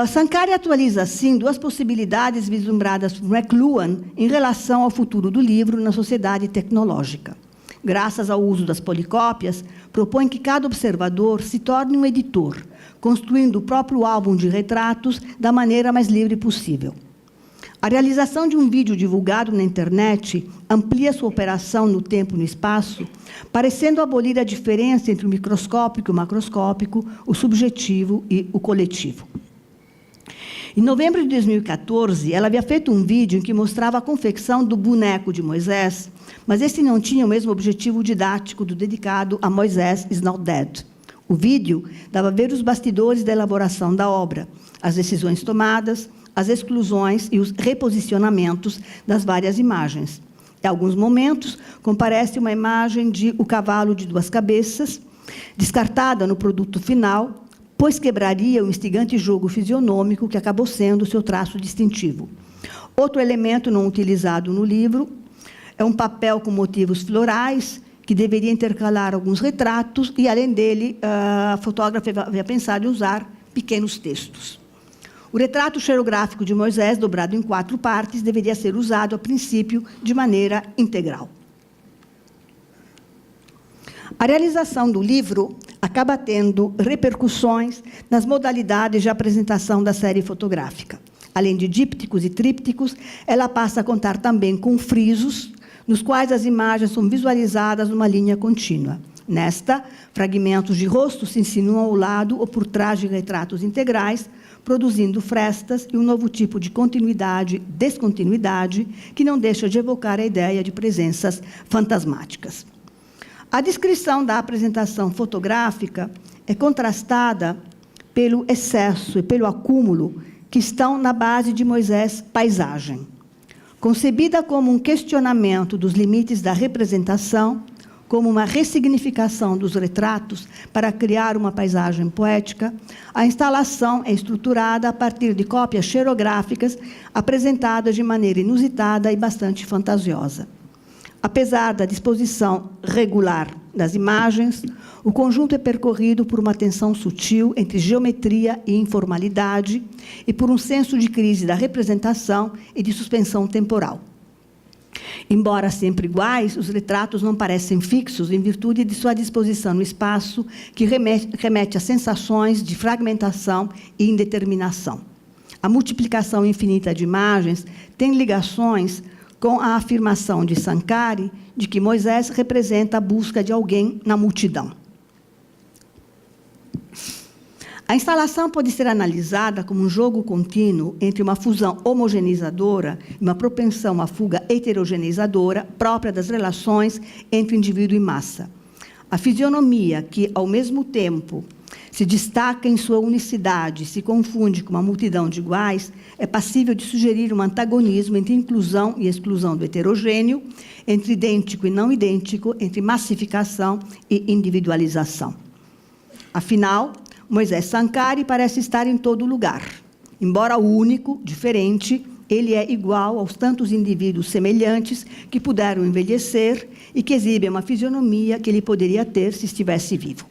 Sankari atualiza, assim, duas possibilidades vislumbradas por McLuhan em relação ao futuro do livro na sociedade tecnológica. graças ao uso das policópias, propõe que cada observador se torne um editor, construindo o próprio álbum de retratos da maneira mais livre possível. A realização de um vídeo divulgado na internet amplia sua operação no tempo e no espaço, parecendo abolir a diferença entre o microscópico e o macroscópico, o subjetivo e o coletivo. Em novembro de 2014, ela havia feito um vídeo em que mostrava a confecção do boneco de Moisés, mas esse não tinha o mesmo objetivo didático do dedicado a Moisés is Not Dead. O vídeo dava a ver os bastidores da elaboração da obra, as decisões tomadas, as exclusões e os reposicionamentos das várias imagens. Em alguns momentos, comparece uma imagem de o cavalo de duas cabeças, descartada no produto final, pois quebraria o instigante jogo fisionômico que acabou sendo o seu traço distintivo. Outro elemento não utilizado no livro é um papel com motivos florais, que deveria intercalar alguns retratos, e, além dele, a fotógrafa havia pensado em usar pequenos textos. O retrato xerográfico de Moisés, dobrado em 4 partes, deveria ser usado, a princípio, de maneira integral. A realização do livro acaba tendo repercussões nas modalidades de apresentação da série fotográfica. Além de dípticos e trípticos, ela passa a contar também com frisos, nos quais as imagens são visualizadas numa linha contínua. Nesta, fragmentos de rosto se insinuam ao lado ou por trás de retratos integrais, produzindo frestas e um novo tipo de continuidade-descontinuidade que não deixa de evocar a ideia de presenças fantasmáticas. A descrição da apresentação fotográfica é contrastada pelo excesso e pelo acúmulo que estão na base de Moisés Paisagem. Concebida como um questionamento dos limites da representação, como uma ressignificação dos retratos para criar uma paisagem poética, a instalação é estruturada a partir de cópias xerográficas apresentadas de maneira inusitada e bastante fantasiosa. Apesar da disposição regular das imagens, o conjunto é percorrido por uma tensão sutil entre geometria e informalidade e por um senso de crise da representação e de suspensão temporal. Embora sempre iguais, os retratos não parecem fixos em virtude de sua disposição no espaço, que remete a sensações de fragmentação e indeterminação. A multiplicação infinita de imagens tem ligações com a afirmação de Sankara de que Moisés representa a busca de alguém na multidão. A instalação pode ser analisada como um jogo contínuo entre uma fusão homogeneizadora e uma propensão à fuga heterogeneizadora própria das relações entre indivíduo e massa. A fisionomia, que, ao mesmo tempo, se destaca em sua unicidade, se confunde com uma multidão de iguais, é passível de sugerir um antagonismo entre inclusão e exclusão do heterogêneo, entre idêntico e não idêntico, entre massificação e individualização. Afinal, Moisés Sankara parece estar em todo lugar. Embora único, diferente, ele é igual aos tantos indivíduos semelhantes que puderam envelhecer e que exibem uma fisionomia que ele poderia ter se estivesse vivo.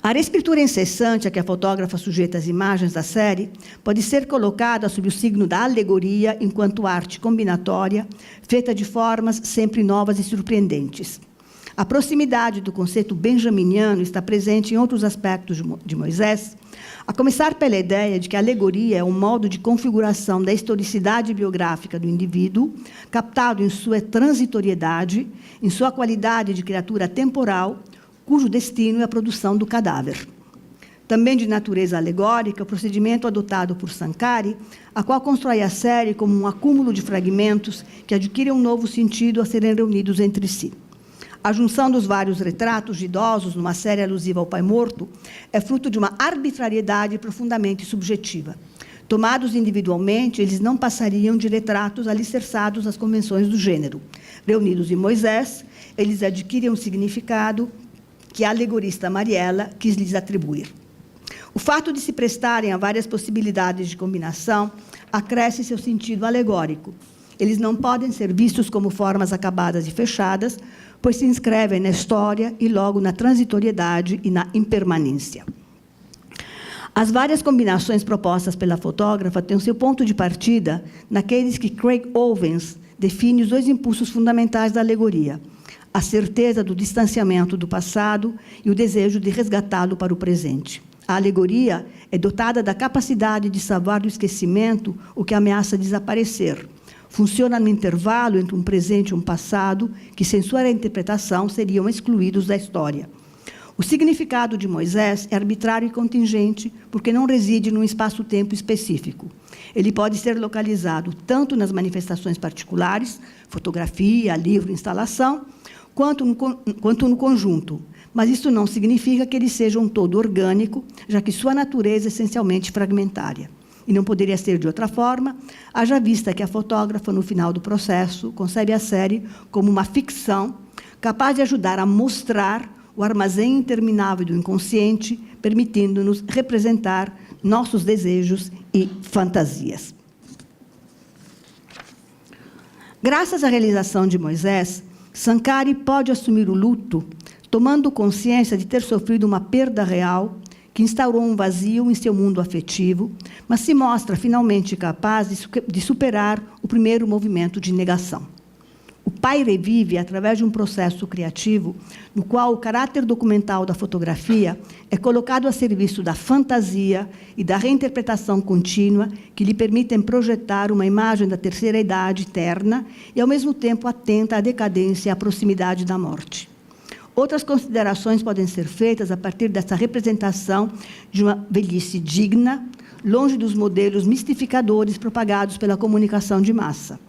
A reescritura incessante a que a fotógrafa sujeita as imagens da série pode ser colocada sob o signo da alegoria enquanto arte combinatória, feita de formas sempre novas e surpreendentes. A proximidade do conceito benjaminiano está presente em outros aspectos de Moisés, a começar pela ideia de que a alegoria é um modo de configuração da historicidade biográfica do indivíduo, captado em sua transitoriedade, em sua qualidade de criatura temporal, cujo destino é a produção do cadáver. Também de natureza alegórica, o procedimento adotado por Sankara, a qual constrói a série como um acúmulo de fragmentos que adquirem um novo sentido a serem reunidos entre si. A junção dos vários retratos de idosos numa série alusiva ao pai morto é fruto de uma arbitrariedade profundamente subjetiva. Tomados individualmente, eles não passariam de retratos alicerçados às convenções do gênero. Reunidos em Moisés, eles adquirem um significado que a alegorista Mariela quis lhes atribuir. O fato de se prestarem a várias possibilidades de combinação acresce seu sentido alegórico. Eles não podem ser vistos como formas acabadas e fechadas, pois se inscrevem na história e logo na transitoriedade e na impermanência. As várias combinações propostas pela fotógrafa têm o seu ponto de partida naqueles que Craig Owens define os 2 impulsos fundamentais da alegoria: a certeza do distanciamento do passado e o desejo de resgatá-lo para o presente. A alegoria é dotada da capacidade de salvar do esquecimento o que ameaça desaparecer. Funciona no intervalo entre um presente e um passado que, sem sua interpretação, seriam excluídos da história. O significado de Moisés é arbitrário e contingente, porque não reside num espaço-tempo específico. Ele pode ser localizado tanto nas manifestações particulares, fotografia, livro, instalação, quanto no conjunto. Mas isso não significa que ele seja um todo orgânico, já que sua natureza é essencialmente fragmentária. E não poderia ser de outra forma, haja vista que a fotógrafa, no final do processo, concebe a série como uma ficção capaz de ajudar a mostrar o armazém interminável do inconsciente, permitindo-nos representar nossos desejos e fantasias. Graças à realização de Moisés, Sankara pode assumir o luto, tomando consciência de ter sofrido uma perda real que instaurou um vazio em seu mundo afetivo, mas se mostra finalmente capaz de superar o primeiro movimento de negação. O pai revive através de um processo criativo no qual o caráter documental da fotografia é colocado a serviço da fantasia e da reinterpretação contínua que lhe permitem projetar uma imagem da terceira idade terna e, ao mesmo tempo, atenta à decadência e à proximidade da morte. Outras considerações podem ser feitas a partir dessa representação de uma velhice digna, longe dos modelos mistificadores propagados pela comunicação de massa.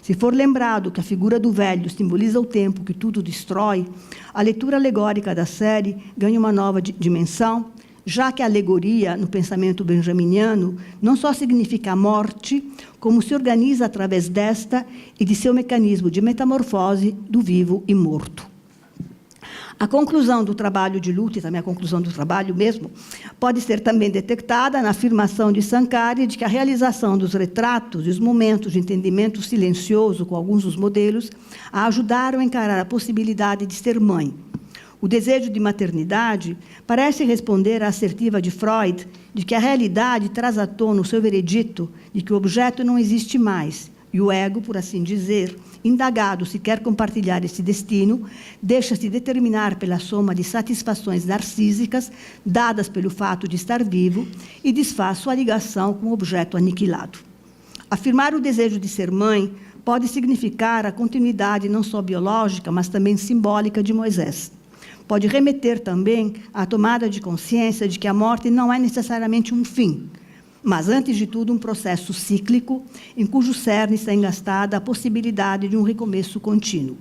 Se for lembrado que a figura do velho simboliza o tempo que tudo destrói, a leitura alegórica da série ganha uma nova dimensão, já que a alegoria, no pensamento benjaminiano, não só significa a morte, como se organiza através desta e de seu mecanismo de metamorfose do vivo e morto. A conclusão do trabalho de luta, e também a conclusão do trabalho mesmo, pode ser também detectada na afirmação de Sankara de que a realização dos retratos e os momentos de entendimento silencioso com alguns dos modelos a ajudaram a encarar a possibilidade de ser mãe. O desejo de maternidade parece responder à assertiva de Freud de que a realidade traz à tona o seu veredito de que o objeto não existe mais, e o ego, por assim dizer, indagado se quer compartilhar esse destino, deixa-se determinar pela soma de satisfações narcísicas dadas pelo fato de estar vivo e desfaz sua ligação com o objeto aniquilado. Afirmar o desejo de ser mãe pode significar a continuidade não só biológica, mas também simbólica de Moisés. Pode remeter também à tomada de consciência de que a morte não é necessariamente um fim, mas, antes de tudo, um processo cíclico, em cujo cerne está engastada a possibilidade de um recomeço contínuo.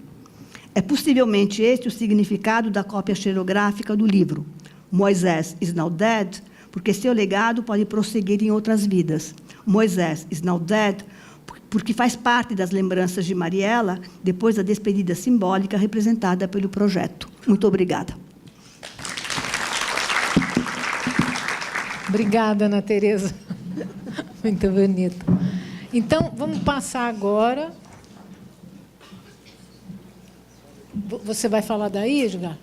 É possivelmente este o significado da cópia xerográfica do livro. Moisés is now dead, porque seu legado pode prosseguir em outras vidas. Moisés is now dead, porque faz parte das lembranças de Mariela, depois da despedida simbólica representada pelo projeto. Muito obrigada. Obrigada, Ana Tereza. Muito bonito. Então, vamos passar agora. Você vai falar daí, Edgar?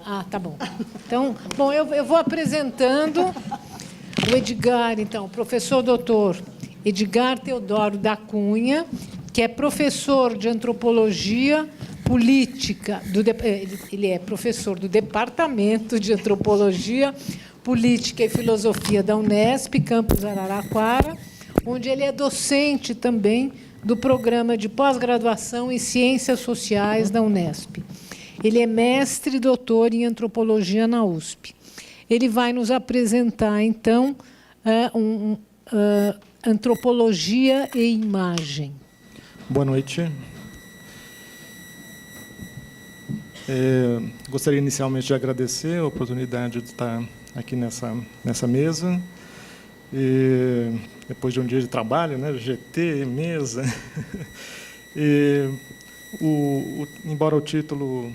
Ah, tá bom. Então, bom, eu vou apresentando o Edgar, então, o professor doutor Edgar Teodoro da Cunha, que é professor de antropologia política, ele é professor do Departamento de Antropologia Política e Filosofia da Unesp, campus Araraquara, onde ele é docente também do programa de pós-graduação em Ciências Sociais da Unesp. Ele é mestre e doutor em Antropologia na USP. Ele vai nos apresentar, então, Antropologia e Imagem. Boa noite. Gostaria inicialmente de agradecer a oportunidade de estar aqui nessa mesa. E, depois de um dia de trabalho, né, GT, mesa. Embora o título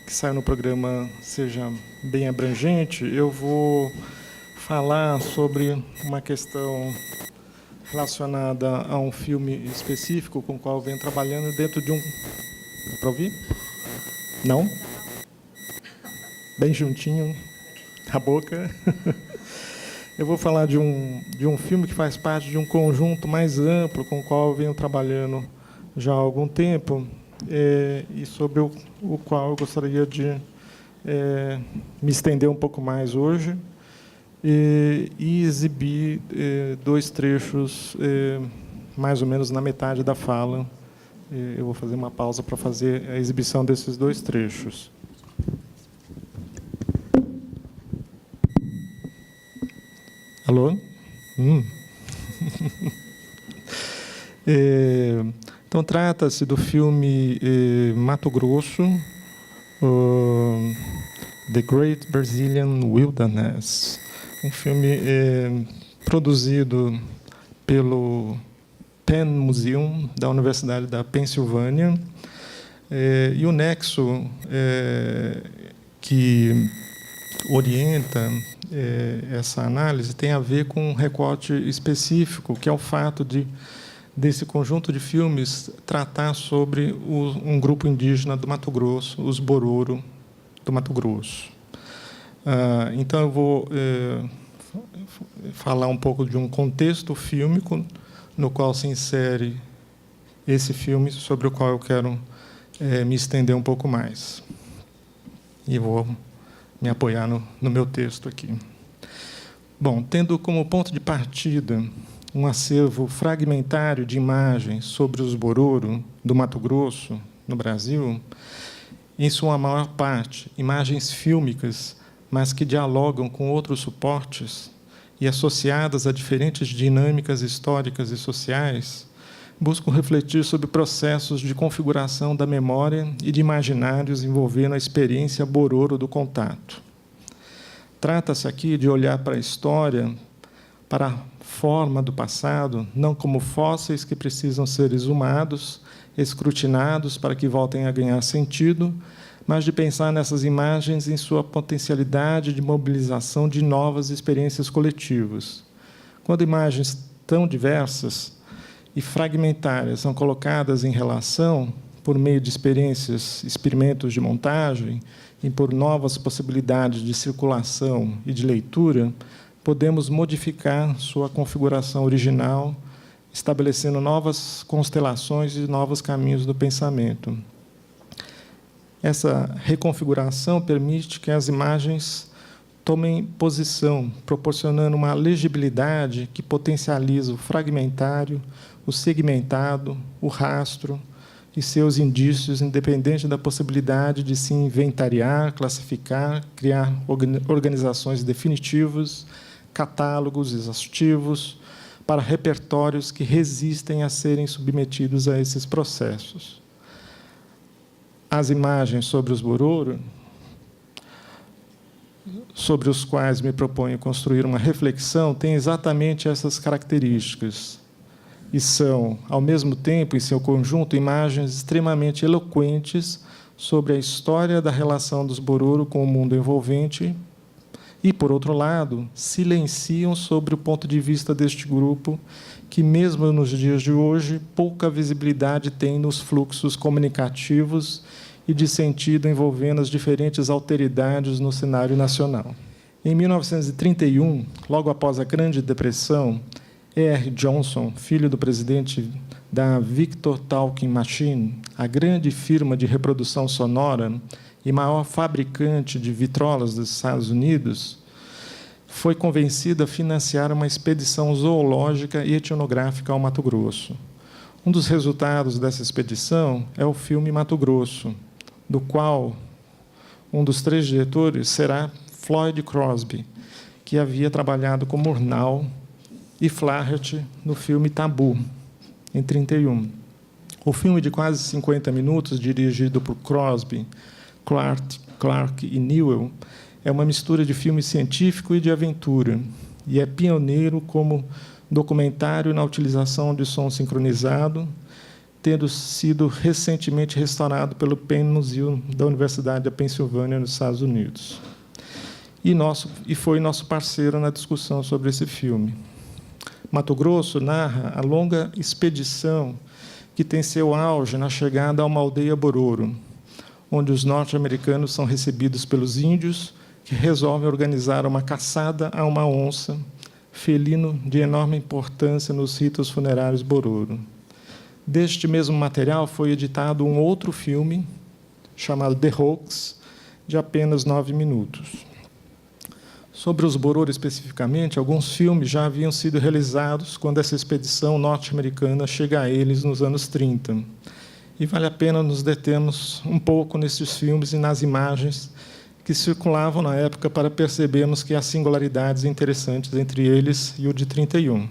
que sai no programa seja bem abrangente, eu vou falar sobre uma questão relacionada a um filme específico com o qual eu venho trabalhando dentro de um... Dá para ouvir? Não? Bem juntinho a boca. Eu vou falar de um filme que faz parte de um conjunto mais amplo com o qual eu venho trabalhando já há algum tempo, e sobre o qual eu gostaria de me estender um pouco mais hoje e exibir 2 trechos, mais ou menos na metade da fala. Eu vou fazer uma pausa para fazer a exibição desses 2 trechos. Alô? Então, trata-se do filme Mato Grosso, The Great Brazilian Wilderness, um filme produzido pelo Penn Museum, da Universidade da Pensilvânia, e o nexo que orienta essa análise tem a ver com um recorte específico, que é o fato desse conjunto de filmes tratar sobre um grupo indígena do Mato Grosso, os Bororo do Mato Grosso. Então, eu vou falar um pouco de um contexto fílmico no qual se insere esse filme, sobre o qual eu quero me estender um pouco mais. E vou me apoiar no meu texto aqui. Bom, tendo como ponto de partida um acervo fragmentário de imagens sobre os Bororo do Mato Grosso, no Brasil, em sua maior parte, imagens fílmicas, mas que dialogam com outros suportes e associadas a diferentes dinâmicas históricas e sociais, buscam refletir sobre processos de configuração da memória e de imaginários envolvendo a experiência Bororo do contato. Trata-se aqui de olhar para a história, para a forma do passado, não como fósseis que precisam ser exumados, escrutinados para que voltem a ganhar sentido, mas de pensar nessas imagens em sua potencialidade de mobilização de novas experiências coletivas. Quando imagens tão diversas e fragmentárias são colocadas em relação por meio de experimentos de montagem e por novas possibilidades de circulação e de leitura, podemos modificar sua configuração original, estabelecendo novas constelações e novos caminhos do pensamento. Essa reconfiguração permite que as imagens tomem posição, proporcionando uma legibilidade que potencializa o fragmentário, o segmentado, o rastro e seus indícios, independente da possibilidade de se inventariar, classificar, criar organizações definitivas, catálogos exaustivos, para repertórios que resistem a serem submetidos a esses processos. As imagens sobre os Bororo, sobre os quais me proponho construir uma reflexão, têm exatamente essas características e são, ao mesmo tempo, em seu conjunto, imagens extremamente eloquentes sobre a história da relação dos Bororo com o mundo envolvente e, por outro lado, silenciam sobre o ponto de vista deste grupo que, mesmo nos dias de hoje, pouca visibilidade tem nos fluxos comunicativos e de sentido envolvendo as diferentes alteridades no cenário nacional. Em 1931, logo após a Grande Depressão, E.R. Johnson, filho do presidente da Victor Talking Machine, a grande firma de reprodução sonora e maior fabricante de vitrolas dos Estados Unidos, foi convencido a financiar uma expedição zoológica e etnográfica ao Mato Grosso. Um dos resultados dessa expedição é o filme Mato Grosso, do qual um dos 3 diretores será Floyd Crosby, que havia trabalhado com Murnau e Flaherty no filme Tabu, em 1931. O filme, de quase 50 minutos, dirigido por Crosby, Clark e Newell, é uma mistura de filme científico e de aventura, e é pioneiro como documentário na utilização de som sincronizado, tendo sido recentemente restaurado pelo Penn Museum da Universidade da Pensilvânia, nos Estados Unidos. E foi nosso parceiro na discussão sobre esse filme. Mato Grosso narra a longa expedição que tem seu auge na chegada a uma aldeia Bororo, onde os norte-americanos são recebidos pelos índios, que resolvem organizar uma caçada a uma onça, felino de enorme importância nos ritos funerários Bororo. Deste mesmo material foi editado um outro filme, chamado The Hoax, de apenas 9 minutos. Sobre os Bororo especificamente, alguns filmes já haviam sido realizados quando essa expedição norte-americana chega a eles nos anos 30. E vale a pena nos determos um pouco nesses filmes e nas imagens que circulavam na época para percebermos que há singularidades interessantes entre eles e o de 31.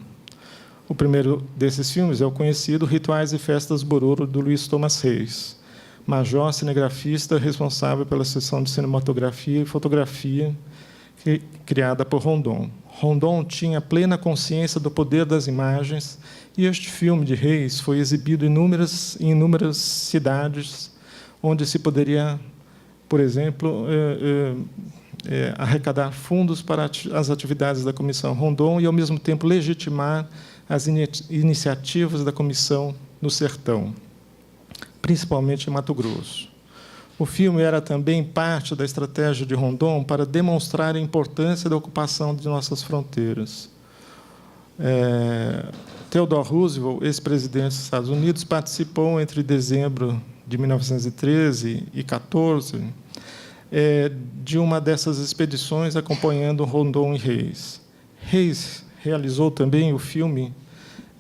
O primeiro desses filmes é o conhecido Rituais e Festas Bororo, do Luiz Thomas Reis, major cinegrafista responsável pela seção de cinematografia e fotografia criada por Rondon. Rondon tinha plena consciência do poder das imagens, e este filme de Reis foi exibido em inúmeras cidades, onde se poderia, por exemplo, arrecadar fundos para as atividades da Comissão Rondon e, ao mesmo tempo, legitimar as iniciativas da Comissão no Sertão, principalmente em Mato Grosso. O filme era também parte da estratégia de Rondon para demonstrar a importância da ocupação de nossas fronteiras. Theodore Roosevelt, ex-presidente dos Estados Unidos, participou entre dezembro de 1913 e 14 de uma dessas expedições acompanhando Rondon e Reis. Reis realizou também o filme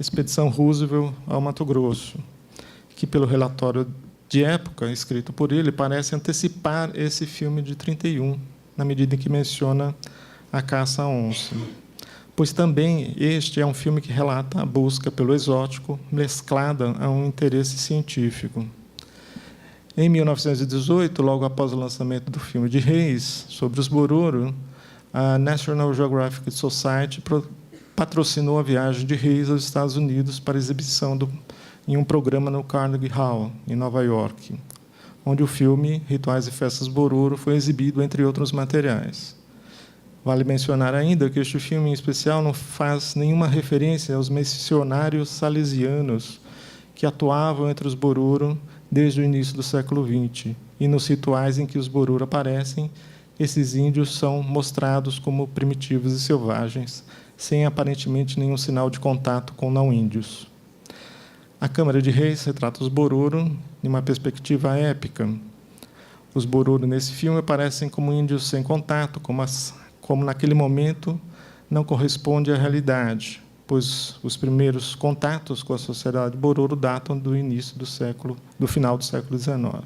Expedição Roosevelt ao Mato Grosso, que, pelo relatório de época escrito por ele, parece antecipar esse filme de 31, na medida em que menciona a caça à onça. Pois também este é um filme que relata a busca pelo exótico mesclada a um interesse científico. Em 1918, logo após o lançamento do filme de Reis sobre os Bororo, a National Geographic Society patrocinou a viagem de Reis aos Estados Unidos para exibição em um programa no Carnegie Hall, em Nova York, onde o filme Rituais e Festas Bororo foi exibido, entre outros materiais. Vale mencionar ainda que este filme, em especial, não faz nenhuma referência aos missionários salesianos que atuavam entre os Bororo desde o início do século XX. E nos rituais em que os Bororo aparecem, esses índios são mostrados como primitivos e selvagens, sem aparentemente nenhum sinal de contato com não-índios. A Câmara de Reis retrata os Bororo em uma perspectiva épica. Os Bororo, nesse filme, aparecem como índios sem contato, como naquele momento não corresponde à realidade, pois os primeiros contatos com a sociedade Bororo datam do final do século XIX.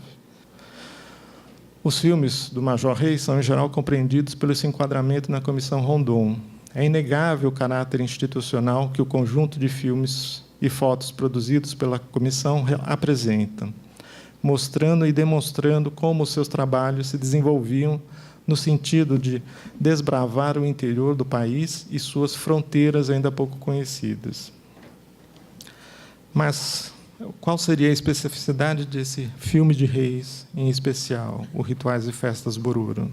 Os filmes do Major Reis são, em geral, compreendidos pelo esse enquadramento na Comissão Rondon. É inegável o caráter institucional que o conjunto de filmes e fotos produzidos pela comissão apresenta, mostrando e demonstrando como os seus trabalhos se desenvolviam no sentido de desbravar o interior do país e suas fronteiras ainda pouco conhecidas. Mas qual seria a especificidade desse filme de Reis, em especial, o Rituais e Festas Bororo?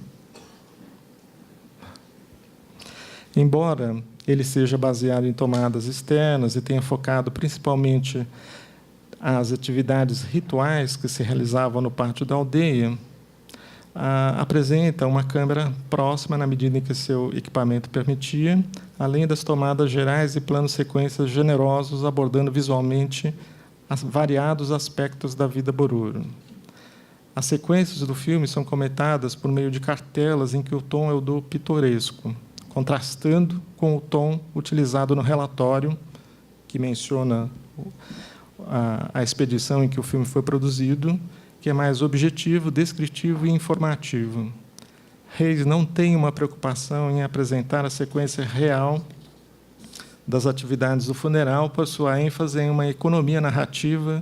Embora ele seja baseado em tomadas externas e tenha focado principalmente as atividades rituais que se realizavam no pátio da aldeia, apresenta uma câmera próxima na medida em que seu equipamento permitia, além das tomadas gerais e planos sequências generosos abordando visualmente variados aspectos da vida Bororo. As sequências do filme são comentadas por meio de cartelas em que o tom é o do pitoresco, contrastando com o tom utilizado no relatório, que menciona a expedição em que o filme foi produzido, que é mais objetivo, descritivo e informativo. Reis não tem uma preocupação em apresentar a sequência real das atividades do funeral, por sua ênfase em uma economia narrativa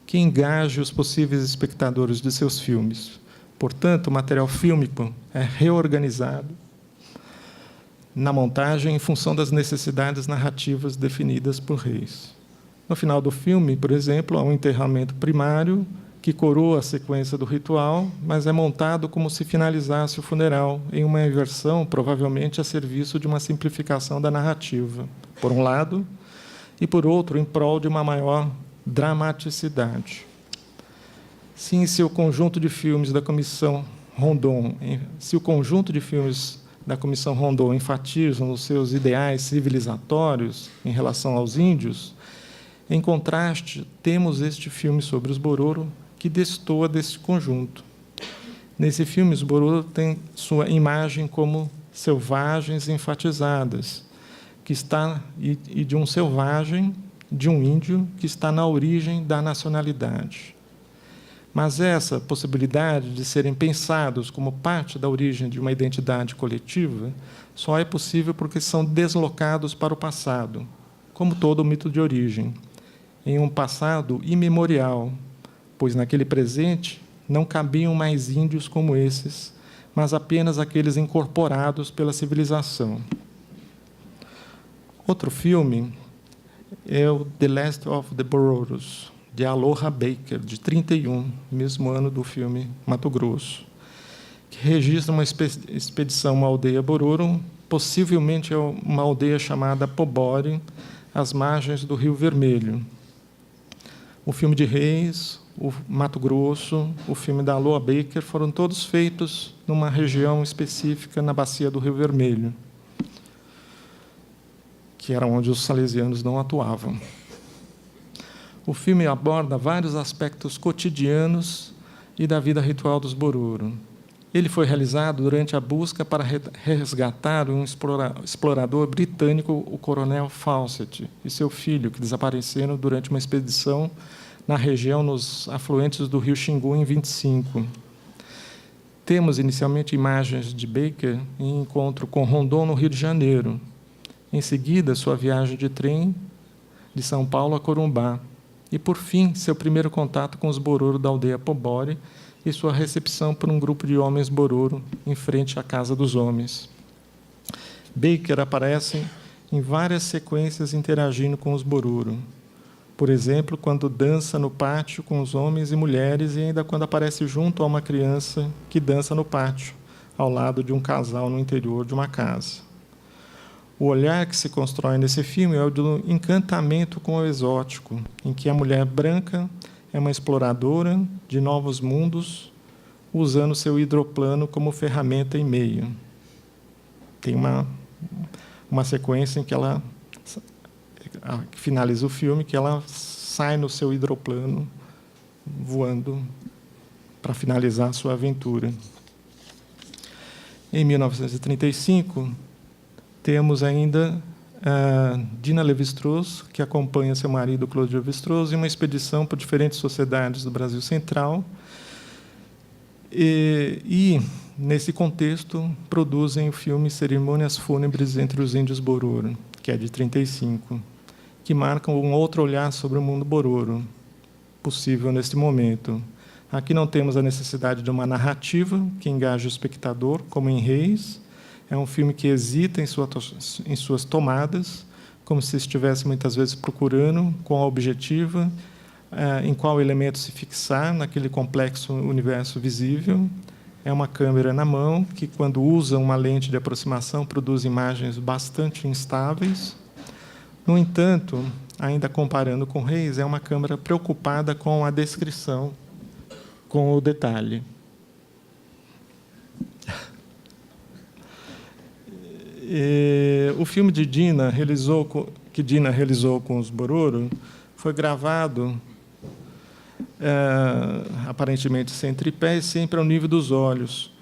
que engaje os possíveis espectadores de seus filmes. Portanto, o material fílmico é reorganizado na montagem em função das necessidades narrativas definidas por Reis. No final do filme, por exemplo, há um enterramento primário que coroa a sequência do ritual, mas é montado como se finalizasse o funeral, em uma inversão, provavelmente a serviço de uma simplificação da narrativa, por um lado, e, por outro, em prol de uma maior dramaticidade. Se em seu conjunto de filmes da Comissão Rondon, enfatizam os seus ideais civilizatórios em relação aos índios, Em contraste, temos este filme sobre os Bororo, que destoa desse conjunto. Nesse filme, os Bororo têm sua imagem como selvagens enfatizadas, que está e de um selvagem, de um índio que está na origem da nacionalidade. Mas essa possibilidade de serem pensados como parte da origem de uma identidade coletiva só é possível porque são deslocados para o passado, como todo o mito de origem, em um passado imemorial, pois naquele presente não cabiam mais índios como esses, mas apenas aqueles incorporados pela civilização. Outro filme é o The Last of the Bororos, de Aloha Baker, de 1931, mesmo ano do filme Mato Grosso, que registra uma expedição a uma aldeia Bororo, possivelmente uma aldeia chamada Pobore, às margens do Rio Vermelho. O filme de Reis, o Mato Grosso, o filme da Aloha Baker foram todos feitos numa região específica na bacia do Rio Vermelho, que era onde os salesianos não atuavam. O filme aborda vários aspectos cotidianos e da vida ritual dos Bororo. Ele foi realizado durante a busca para resgatar um explorador britânico, o coronel Fawcett, e seu filho, que desapareceram durante uma expedição na região nos afluentes do rio Xingu, em 25. Temos, inicialmente, imagens de Baker em encontro com Rondon, no Rio de Janeiro. Em seguida, sua viagem de trem de São Paulo a Corumbá. E, por fim, seu primeiro contato com os Bororo da aldeia Pobore e sua recepção por um grupo de homens Bororo em frente à Casa dos Homens. Baker aparece em várias sequências interagindo com os Bororo. Por exemplo, quando dança no pátio com os homens e mulheres e ainda quando aparece junto a uma criança que dança no pátio, ao lado de um casal no interior de uma casa. O olhar que se constrói nesse filme é o do encantamento com o exótico, em que a mulher branca é uma exploradora de novos mundos, usando seu hidroplano como ferramenta e meio. Tem uma sequência em que ela que finaliza o filme, que ela sai no seu hidroplano, voando para finalizar a sua aventura. Em 1935, temos ainda a Dina Lévi-Strauss, que acompanha seu marido, Claude Lévi-Strauss, em uma expedição por diferentes sociedades do Brasil Central. E nesse contexto, produzem o filme Cerimônias Fúnebres entre os Índios Bororo, que é de 1935, que marca um outro olhar sobre o mundo Bororo, possível neste momento. Aqui não temos a necessidade de uma narrativa que engaje o espectador, como em Reis. É um filme que hesita em suas tomadas, como se estivesse, muitas vezes, procurando, com a objetiva, em qual elemento se fixar naquele complexo universo visível. É uma câmera na mão que, quando usa uma lente de aproximação, produz imagens bastante instáveis. No entanto, ainda comparando com Reis, é uma câmera preocupada com a descrição, com o detalhe. O filme de Dina que Dina realizou com os Bororo foi gravado aparentemente sem tripé e sempre ao nível dos olhos,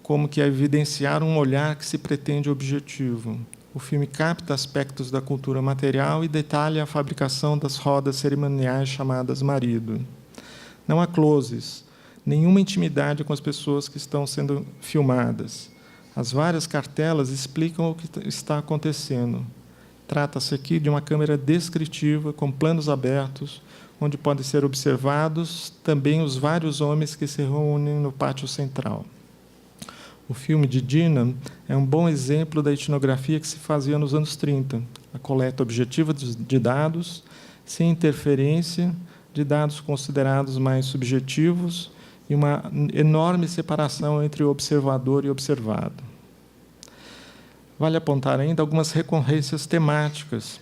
como que a evidenciar um olhar que se pretende objetivo. O filme capta aspectos da cultura material e detalha a fabricação das rodas cerimoniais chamadas marido. Não há closes, nenhuma intimidade com as pessoas que estão sendo filmadas. As várias cartelas explicam o que está acontecendo. Trata-se aqui de uma câmera descritiva, com planos abertos, onde podem ser observados também os vários homens que se reúnem no pátio central. O filme de Dina é um bom exemplo da etnografia que se fazia nos anos 30, a coleta objetiva de dados, sem interferência de dados considerados mais subjetivos, e uma enorme separação entre o observador e o observado. Vale apontar ainda algumas recorrências temáticas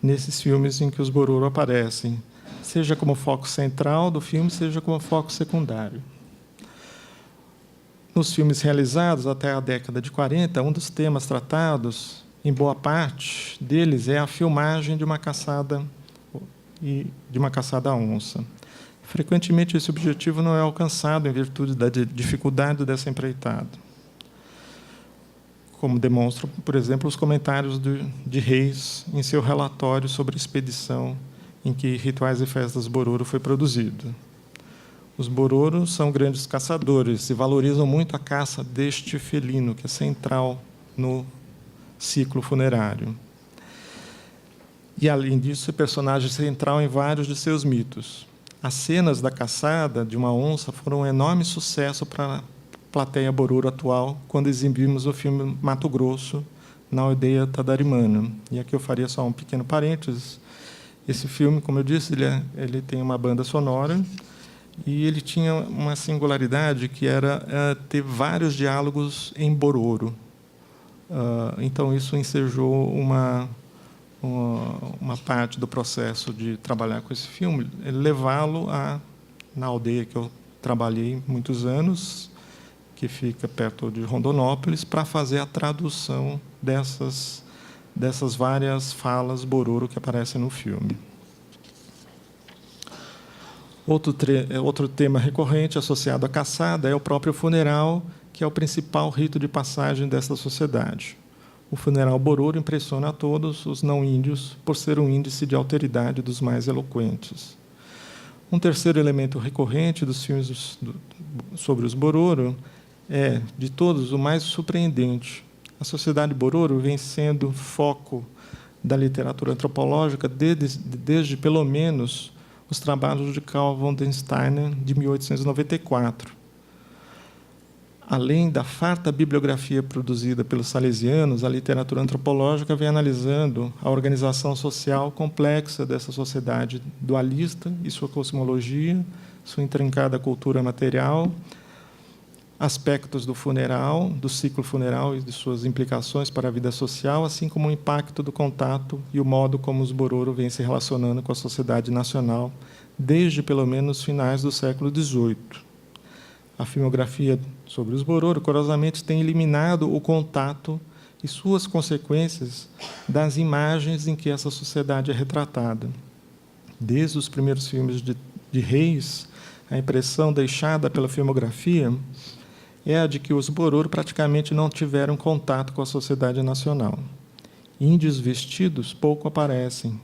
nesses filmes em que os Bororo aparecem, seja como foco central do filme, seja como foco secundário. Nos filmes realizados até a década de 40, um dos temas tratados em boa parte deles, é a filmagem de uma caçada à onça. Frequentemente, esse objetivo não é alcançado em virtude da dificuldade dessa empreitada, como demonstram, por exemplo, os comentários de Reis em seu relatório sobre a expedição em que Rituais e Festas Bororo foi produzido. Os Bororos são grandes caçadores e valorizam muito a caça deste felino, que é central no ciclo funerário. E, além disso, é personagem central em vários de seus mitos. As cenas da caçada de uma onça foram um enorme sucesso para a plateia Bororo atual, quando exibimos o filme Mato Grosso, na aldeia Tadarimana. E aqui eu faria só um pequeno parênteses. Esse filme, como eu disse, ele tem uma banda sonora, e ele tinha uma singularidade, que era ter vários diálogos em Bororo. Então, isso ensejou uma parte do processo de trabalhar com esse filme, levá-lo na aldeia que eu trabalhei muitos anos, que fica perto de Rondonópolis, para fazer a tradução dessas várias falas Bororo que aparecem no filme. Outro tema recorrente associado à caçada é o próprio funeral, que é o principal rito de passagem desta sociedade. O funeral Bororo impressiona a todos os não-índios por ser um índice de alteridade dos mais eloquentes. Um terceiro elemento recorrente dos filmes sobre os Bororo é, de todos, o mais surpreendente. A sociedade Bororo vem sendo foco da literatura antropológica desde pelo menos, os trabalhos de Carl von den Steiner, de 1894. Além da farta bibliografia produzida pelos salesianos, a literatura antropológica vem analisando a organização social complexa dessa sociedade dualista e sua cosmologia, sua intrincada cultura material, aspectos do funeral, do ciclo funeral e de suas implicações para a vida social, assim como o impacto do contato e o modo como os Bororo vêm se relacionando com a sociedade nacional desde, pelo menos, finais do século XVIII. A filmografia sobre os Bororo, curiosamente, tem eliminado o contato e suas consequências das imagens em que essa sociedade é retratada. Desde os primeiros filmes de Reis, a impressão deixada pela filmografia é a de que os Bororo praticamente não tiveram contato com a sociedade nacional. Índios vestidos pouco aparecem.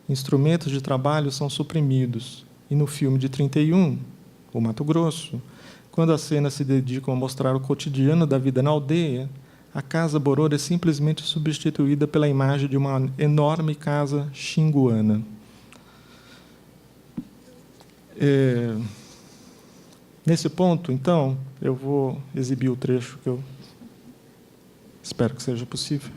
Instrumentos de trabalho são suprimidos. E no filme de 31, O Mato Grosso, quando as cenas se dedicam a mostrar o cotidiano da vida na aldeia, a casa Bororo é simplesmente substituída pela imagem de uma enorme casa xinguana. Nesse ponto, então, eu vou exibir o trecho que eu espero que seja possível.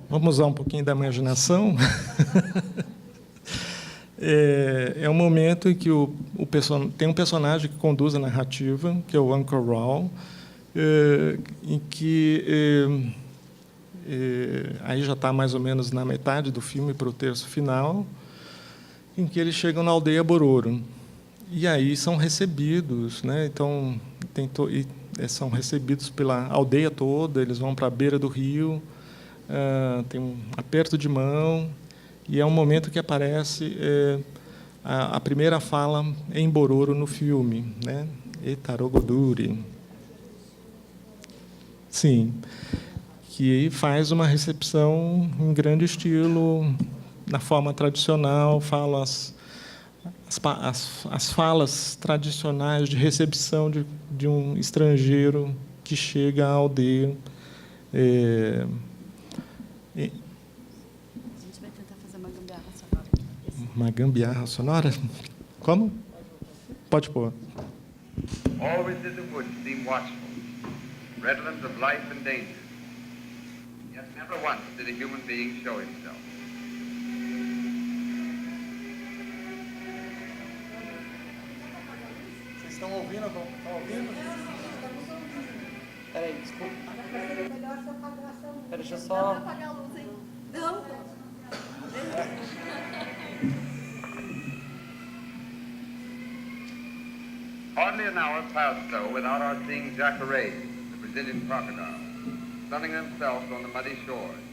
Vamos usar um pouquinho da imaginação. É um momento em que tem um personagem que conduz a narrativa, que é o Uncle Raoul, em que aí já está mais ou menos na metade do filme, para o terço final, em que eles chegam na aldeia Bororo. E aí são recebidos, né? Então, são recebidos pela aldeia toda, eles vão para a beira do rio, tem um aperto de mão, e é um momento que aparece a primeira fala em Bororo no filme, né? Etarogoduri. Sim, que faz uma recepção em grande estilo, na forma tradicional, fala as falas tradicionais de recepção de um estrangeiro que chega à aldeia. A gente vai tentar fazer uma gambiarra sonora. Uma gambiarra sonora? Como? Pode pôr. Always did the woods seem watchful, redolent of life and danger. Yet never once did a human being show himself. Vocês estão ouvindo? Estão ouvindo? Peraí, desculpa. Peraí, deixa eu só... Apagar a luz, hein? Não. Hardly an hour passed so without our seeing jacarays, the Brazilian crocodile, sunning themselves on the muddy shores.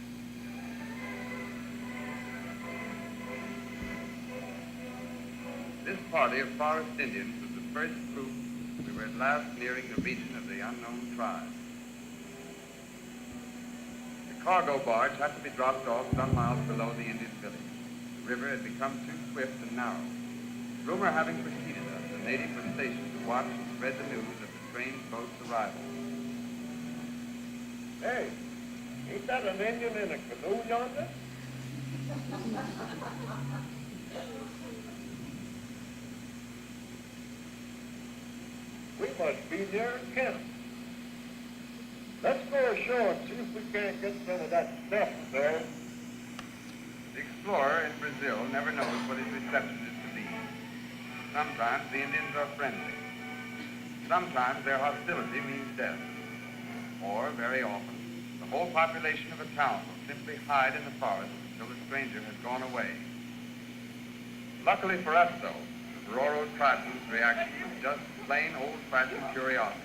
This party of forest Indians was the first group we were at last nearing the region of the unknown tribe. The cargo barge had to be dropped off some miles below the Indian village. The river had become too swift and narrow. Rumor having preceded us, the natives were stationed to watch and spread the news of the strange boat's arrival. Hey, ain't that an Indian in a canoe yonder? We must be near camp. Let's go ashore and see if we can't get some of that stuff there. The explorer in Brazil never knows what his reception is to be. Sometimes the Indians are friendly. Sometimes their hostility means death. Or, very often, the whole population of a town will simply hide in the forest until the stranger has gone away. Luckily for us, though, the Bororo tribesman's reaction was just plain old-fashioned curiosity.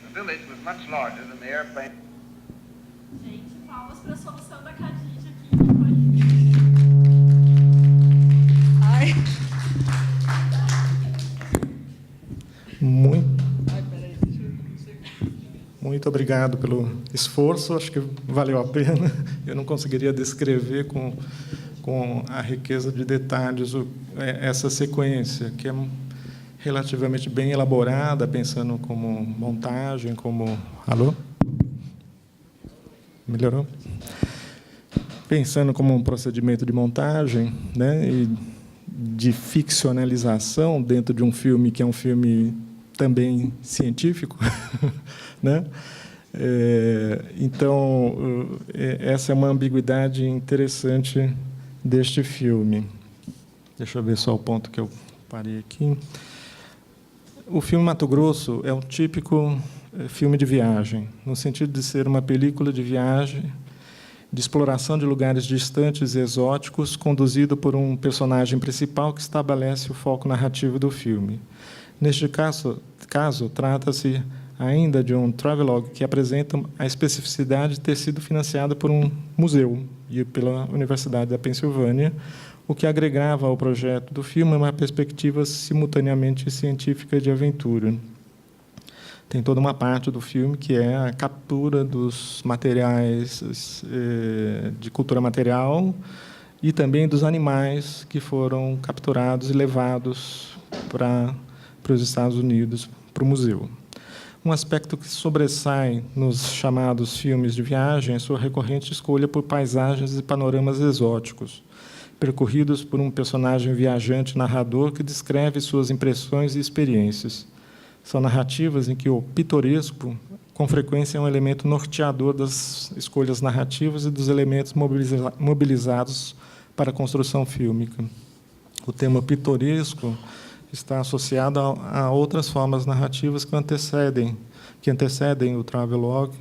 The village was much larger than the airplane. Gente, palmas para a solução da Khadija aqui. Ai. Muito obrigado pelo esforço, acho que valeu a pena. Eu não conseguiria descrever com a riqueza de detalhes essa sequência, que é relativamente bem elaborada, pensando como montagem, como... Alô? Melhorou? Pensando como um procedimento de montagem, né, e de ficcionalização dentro de um filme que é um filme também científico, né? Então, essa é uma ambiguidade interessante deste filme. Deixa eu ver só o ponto que eu parei aqui. O filme Mato Grosso é um típico filme de viagem, no sentido de ser uma película de viagem, de exploração de lugares distantes e exóticos, conduzido por um personagem principal que estabelece o foco narrativo do filme. Neste caso trata-se ainda de um travelogue que apresenta a especificidade de ter sido financiado por um museu e pela Universidade da Pensilvânia, o que agregava ao projeto do filme uma perspectiva simultaneamente científica e de aventura. Tem toda uma parte do filme que é a captura dos materiais de cultura material e também dos animais que foram capturados e levados para os Estados Unidos, para o museu. Um aspecto que sobressai nos chamados filmes de viagem é sua recorrente escolha por paisagens e panoramas exóticos, percorridos por um personagem viajante narrador que descreve suas impressões e experiências. São narrativas em que o pitoresco, com frequência, é um elemento norteador das escolhas narrativas e dos elementos mobilizados para a construção fílmica. O tema pitoresco está associado a outras formas narrativas que antecedem o travelogue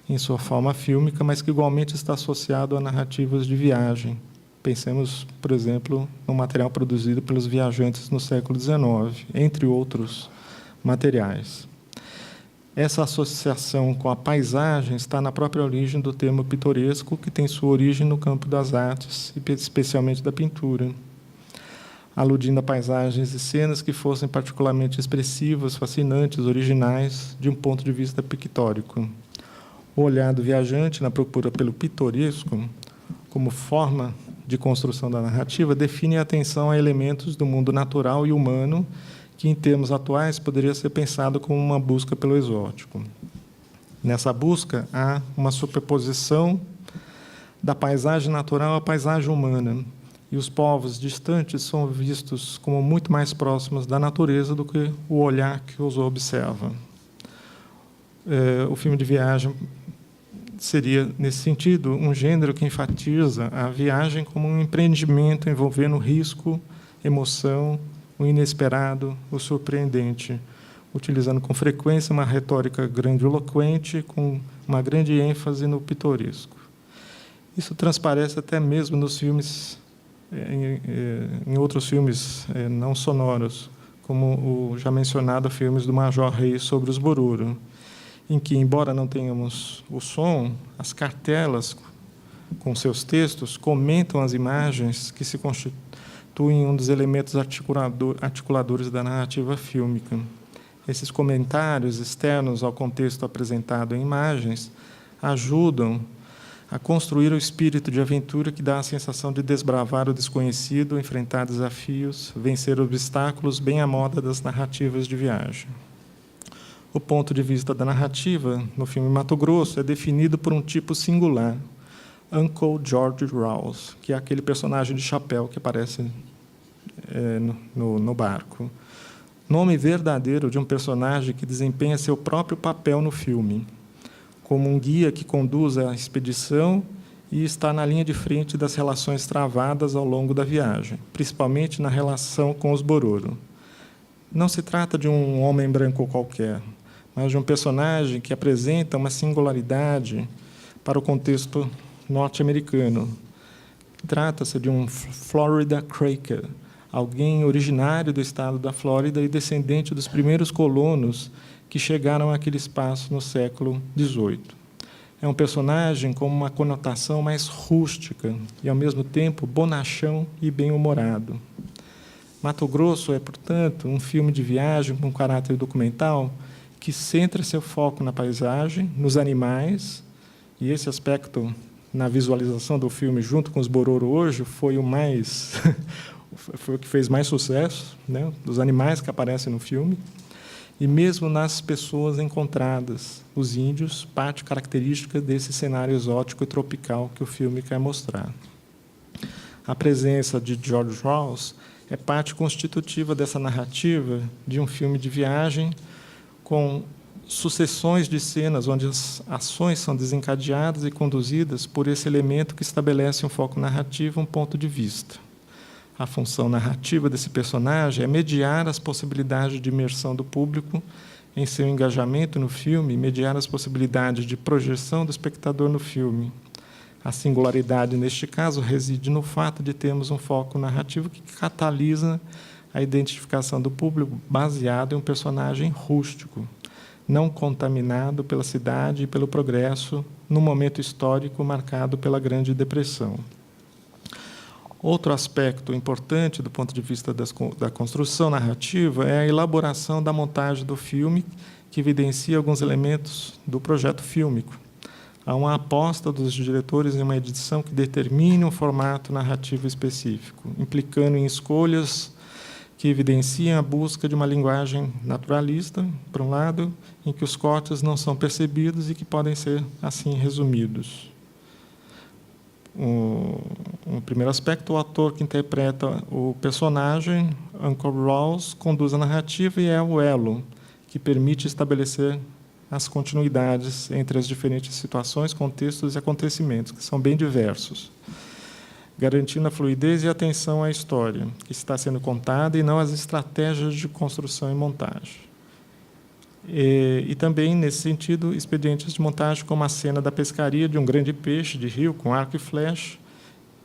em sua forma fílmica, mas que igualmente está associado a narrativas de viagem. Pensemos, por exemplo, no material produzido pelos viajantes no século XIX, entre outros materiais. Essa associação com a paisagem está na própria origem do termo pitoresco, que tem sua origem no campo das artes, e especialmente da pintura, aludindo a paisagens e cenas que fossem particularmente expressivas, fascinantes, originais, de um ponto de vista pictórico. O olhar do viajante na procura pelo pitoresco, como forma de construção da narrativa, define a atenção a elementos do mundo natural e humano que, em termos atuais, poderia ser pensado como uma busca pelo exótico. Nessa busca, há uma superposição da paisagem natural à paisagem humana, e os povos distantes são vistos como muito mais próximos da natureza do que o olhar que os observa. O filme de viagem seria, nesse sentido, um gênero que enfatiza a viagem como um empreendimento envolvendo risco, emoção, o inesperado, o surpreendente, utilizando com frequência uma retórica grandiloquente, com uma grande ênfase no pitoresco. Isso transparece até mesmo nos filmes, em outros filmes não sonoros, como o já mencionado filmes do Major Reis sobre os Bororo, em que, embora não tenhamos o som, as cartelas com seus textos comentam as imagens que se constituem um dos elementos articuladores da narrativa fílmica. Esses comentários externos ao contexto apresentado em imagens ajudam a construir o espírito de aventura que dá a sensação de desbravar o desconhecido, enfrentar desafios, vencer obstáculos, bem à moda das narrativas de viagem. O ponto de vista da narrativa no filme Mato Grosso é definido por um tipo singular, Uncle George Rouse, que é aquele personagem de chapéu que aparece no barco. Nome verdadeiro de um personagem que desempenha seu próprio papel no filme, como um guia que conduz a expedição e está na linha de frente das relações travadas ao longo da viagem, principalmente na relação com os Bororo. Não se trata de um homem branco qualquer, mas de um personagem que apresenta uma singularidade para o contexto norte-americano. Trata-se de um Florida Cracker, alguém originário do estado da Flórida e descendente dos primeiros colonos que chegaram àquele espaço no século XVIII. É um personagem com uma conotação mais rústica e, ao mesmo tempo, bonachão e bem-humorado. Mato Grosso é, portanto, um filme de viagem com caráter documental que centra seu foco na paisagem, nos animais, e esse aspecto, na visualização do filme, junto com os Bororo hoje, foi o que fez mais sucesso, né, dos animais que aparecem no filme, e mesmo nas pessoas encontradas, os índios, parte característica desse cenário exótico e tropical que o filme quer mostrar. A presença de George Rouse é parte constitutiva dessa narrativa de um filme de viagem, com sucessões de cenas onde as ações são desencadeadas e conduzidas por esse elemento que estabelece um foco narrativo, um ponto de vista. A função narrativa desse personagem é mediar as possibilidades de imersão do público em seu engajamento no filme, mediar as possibilidades de projeção do espectador no filme. A singularidade, neste caso, reside no fato de termos um foco narrativo que catalisa a identificação do público baseado em um personagem rústico, não contaminado pela cidade e pelo progresso, num momento histórico marcado pela Grande Depressão. Outro aspecto importante do ponto de vista da construção narrativa é a elaboração da montagem do filme, que evidencia alguns elementos do projeto fílmico. Há uma aposta dos diretores em uma edição que determine um formato narrativo específico, implicando em escolhas que evidenciam a busca de uma linguagem naturalista, por um lado, em que os cortes não são percebidos e que podem ser, assim, resumidos. Um primeiro aspecto, o ator que interpreta o personagem, Uncle Rawls, conduz a narrativa e é o elo que permite estabelecer as continuidades entre as diferentes situações, contextos e acontecimentos, que são bem diversos, garantindo a fluidez e a atenção à história que está sendo contada e não às estratégias de construção e montagem. E também, nesse sentido, expedientes de montagem como a cena da pescaria de um grande peixe de rio com arco e flecha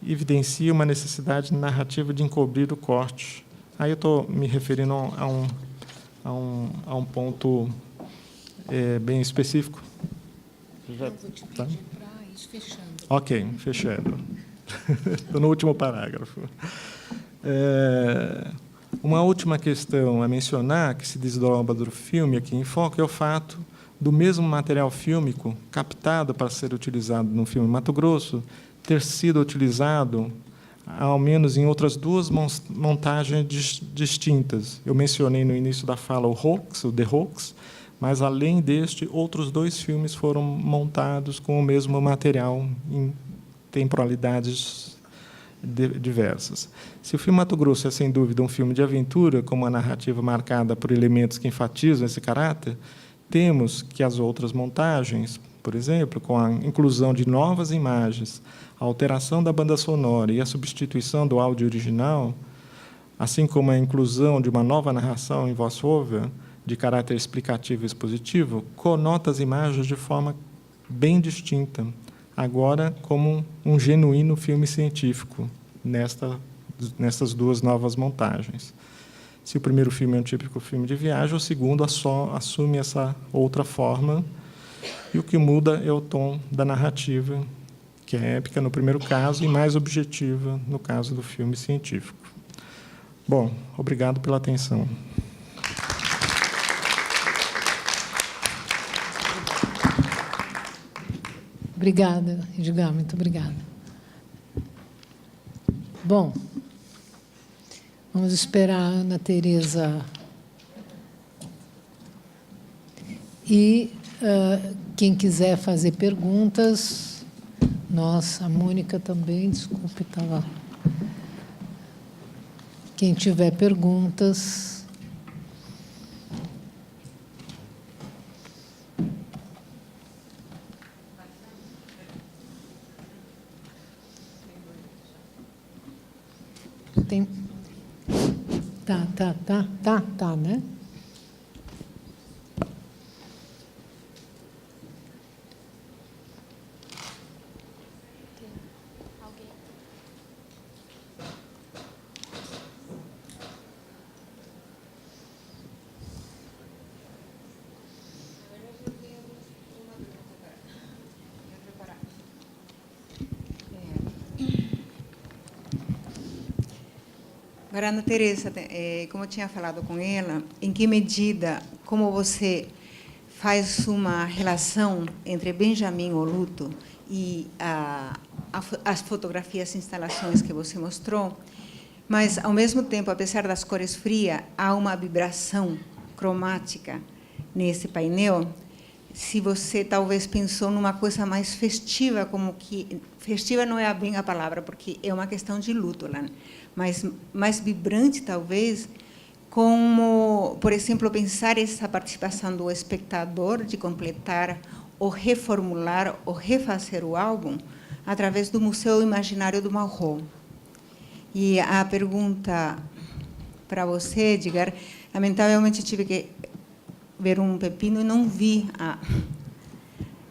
evidencia uma necessidade narrativa de encobrir o corte. Aí eu estou me referindo a um ponto bem específico. Eu vou te pedir para ir fechando. Ok, fechando. Estou no último parágrafo. Uma última questão a mencionar, que se desdobra do filme aqui em foco, é o fato do mesmo material fílmico captado para ser utilizado no filme Mato Grosso ter sido utilizado, ao menos em outras duas montagens distintas. Eu mencionei no início da fala o The Hoax, mas, além deste, outros 2 filmes foram montados com o mesmo material em temporalidades diversas. Se o filme Mato Grosso é, sem dúvida, um filme de aventura, com uma narrativa marcada por elementos que enfatizam esse caráter, temos que as outras montagens, por exemplo, com a inclusão de novas imagens, a alteração da banda sonora e a substituição do áudio original, assim como a inclusão de uma nova narração em voice-over, de caráter explicativo e expositivo, conota as imagens de forma bem distinta, agora como um genuíno filme científico, nestas 2 novas montagens. Se o primeiro filme é um típico filme de viagem, o segundo assume essa outra forma, e o que muda é o tom da narrativa, que é épica no primeiro caso e mais objetiva no caso do filme científico. Bom, obrigado pela atenção. Obrigada, Edgar, muito obrigada. Bom, vamos esperar a Ana Tereza. E quem quiser fazer perguntas, a Mônica também, desculpe, estava. Quem tiver perguntas. Tem. Tá, né? Agora, Ana Tereza, como eu tinha falado com ela, em que medida, como você faz uma relação entre Benjamin Oluto e as fotografias, instalações que você mostrou, mas, ao mesmo tempo, apesar das cores frias, há uma vibração cromática nesse painel. Se você talvez pensou numa coisa mais festiva, como que festiva não é bem a palavra, porque é uma questão de luto lá, mas mais vibrante talvez, como, por exemplo, pensar essa participação do espectador de completar ou reformular ou refazer o álbum através do Museu Imaginário do Malraux. E a pergunta para você, Edgar, lamentavelmente tive que ver um pepino e não vi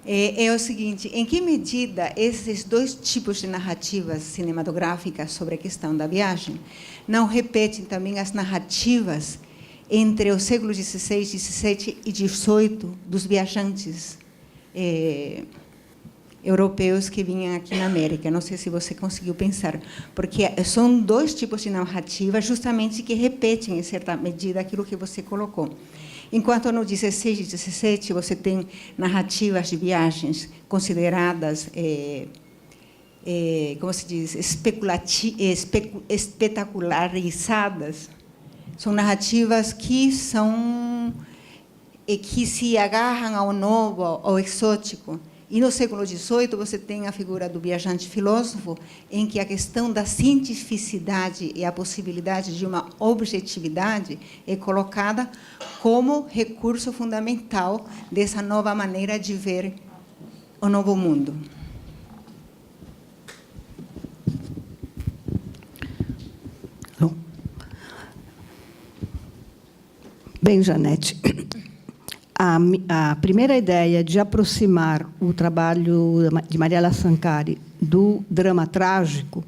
é o seguinte: em que medida esses dois tipos de narrativas cinematográficas sobre a questão da viagem não repetem também as narrativas entre os séculos XVI, XVII e XVIII dos viajantes europeus que vinham aqui na América? Não sei se você conseguiu pensar, porque são dois tipos de narrativa justamente que repetem, em certa medida, aquilo que você colocou. Enquanto no 16 e 17 você tem narrativas de viagens consideradas, como se diz, espetacularizadas, são narrativas que se agarram ao novo, ao exótico. E no século XVIII você tem a figura do viajante filósofo, em que a questão da cientificidade e a possibilidade de uma objetividade é colocada como recurso fundamental dessa nova maneira de ver o novo mundo. Bem, Janete, a primeira ideia de aproximar o trabalho de Mariela Sankari do drama trágico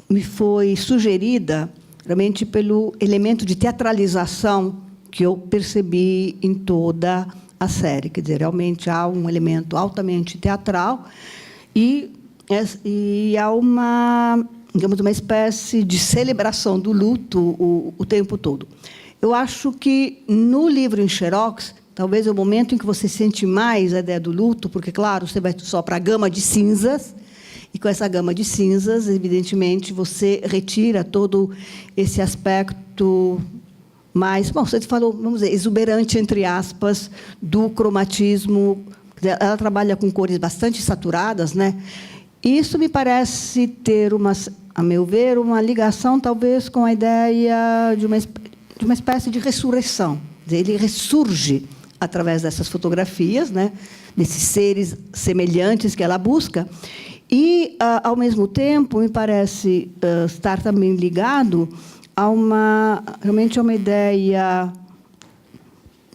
me foi sugerida realmente pelo elemento de teatralização que eu percebi em toda a série. Quer dizer, realmente há um elemento altamente teatral e há uma, digamos, uma espécie de celebração do luto o tempo todo. Eu acho que, no livro em xerox, talvez é o momento em que você sente mais a ideia do luto, porque, claro, você vai só para a gama de cinzas, e com essa gama de cinzas, evidentemente, você retira todo esse aspecto mais, bom, você falou, vamos dizer, exuberante, entre aspas, do cromatismo. Ela trabalha com cores bastante saturadas, né? Isso me parece ter, a meu ver, uma ligação, talvez, com a ideia de uma espécie de ressurreição. Ele ressurge através dessas fotografias, né, desses seres semelhantes que ela busca, e, ao mesmo tempo, me parece estar também ligado realmente a uma ideia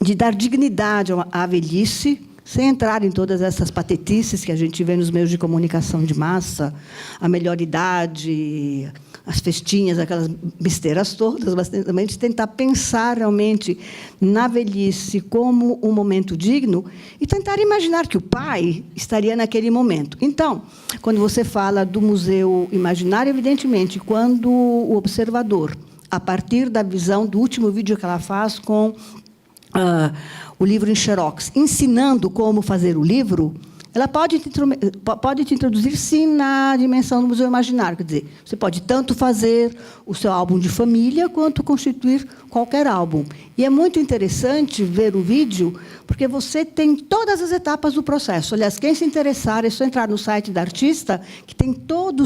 de dar dignidade à velhice, sem entrar em todas essas patetices que a gente vê nos meios de comunicação de massa, a melhor idade, as festinhas, aquelas besteiras todas, mas também de tentar pensar realmente na velhice como um momento digno e tentar imaginar que o pai estaria naquele momento. Então, quando você fala do Museu Imaginário, evidentemente, quando o observador, a partir da visão do último vídeo que ela faz com o livro em xerox, ensinando como fazer o livro, ela pode te introduzir, sim, na dimensão do Museu Imaginário. Quer dizer, você pode tanto fazer o seu álbum de família, quanto constituir qualquer álbum. E é muito interessante ver o vídeo, porque você tem todas as etapas do processo. Aliás, quem se interessar, é só entrar no site da artista, que tem todo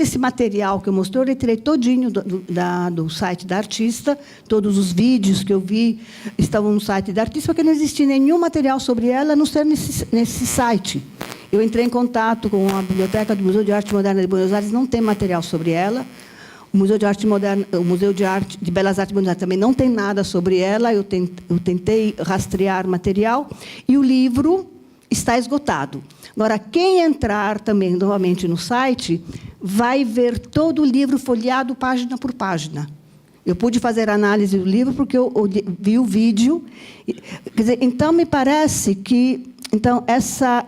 esse material que eu mostrei, eu retirei todinho do site da artista, todos os vídeos que eu vi estavam no site da artista, porque não existia nenhum material sobre ela, a não ser nesse site. Eu entrei em contato com a biblioteca do Museu de Arte Moderna de Buenos Aires, não tem material sobre ela. O Museu de Arte Moderna, o Museu de Belas Artes de Buenos Aires também não tem nada sobre ela. Eu tentei rastrear material e o livro está esgotado. Agora, quem entrar também novamente no site vai ver todo o livro folheado página por página. Eu pude fazer análise do livro porque eu vi o vídeo. Quer dizer, então, me parece que